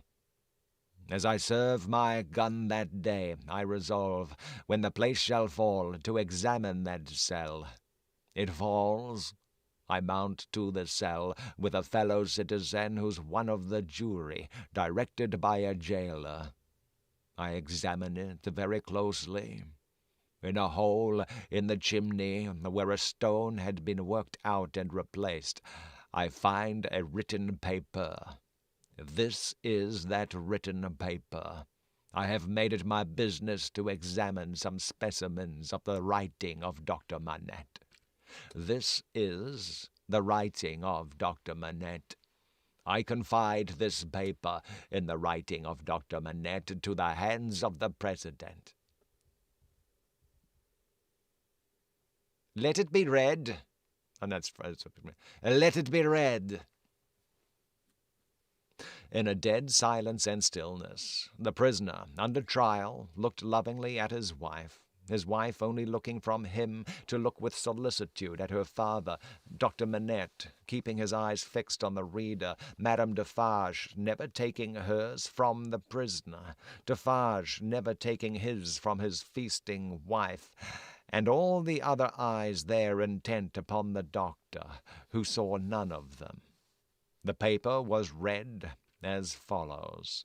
As I serve my gun that day, I resolve, when the place shall fall, to examine that cell. It falls. I mount to the cell with a fellow citizen who's one of the jury, directed by a jailer. I examine it very closely. In a hole in the chimney, where a stone had been worked out and replaced, I find a written paper. This is that written paper. I have made it my business to examine some specimens of the writing of Dr. Manette. This is the writing of Dr. Manette. I confide this paper in the writing of Dr. Manette to the hands of the President. Let it be read. And that's let it be read. In a dead silence and stillness, the prisoner, under trial, looked lovingly at his wife only looking from him to look with solicitude at her father, Dr. Manette, keeping his eyes fixed on the reader, Madame Defarge never taking hers from the prisoner, Defarge never taking his from his feasting wife, and all the other eyes there intent upon the doctor, who saw none of them. The paper was read as follows.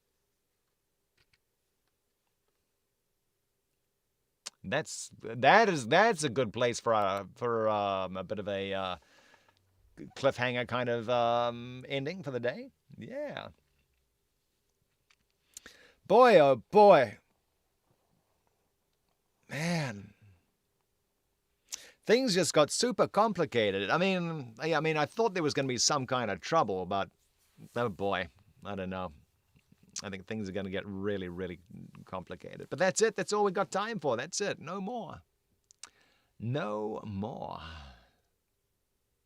That's a good place for a bit of a cliffhanger kind of ending for the day. Yeah. Boy, oh boy, man, things just got super complicated. I mean, I thought there was going to be some kind of trouble, but oh boy, I don't know. I think things are going to get really, really complicated. But that's it. That's all we got time for. That's it. No more. No more.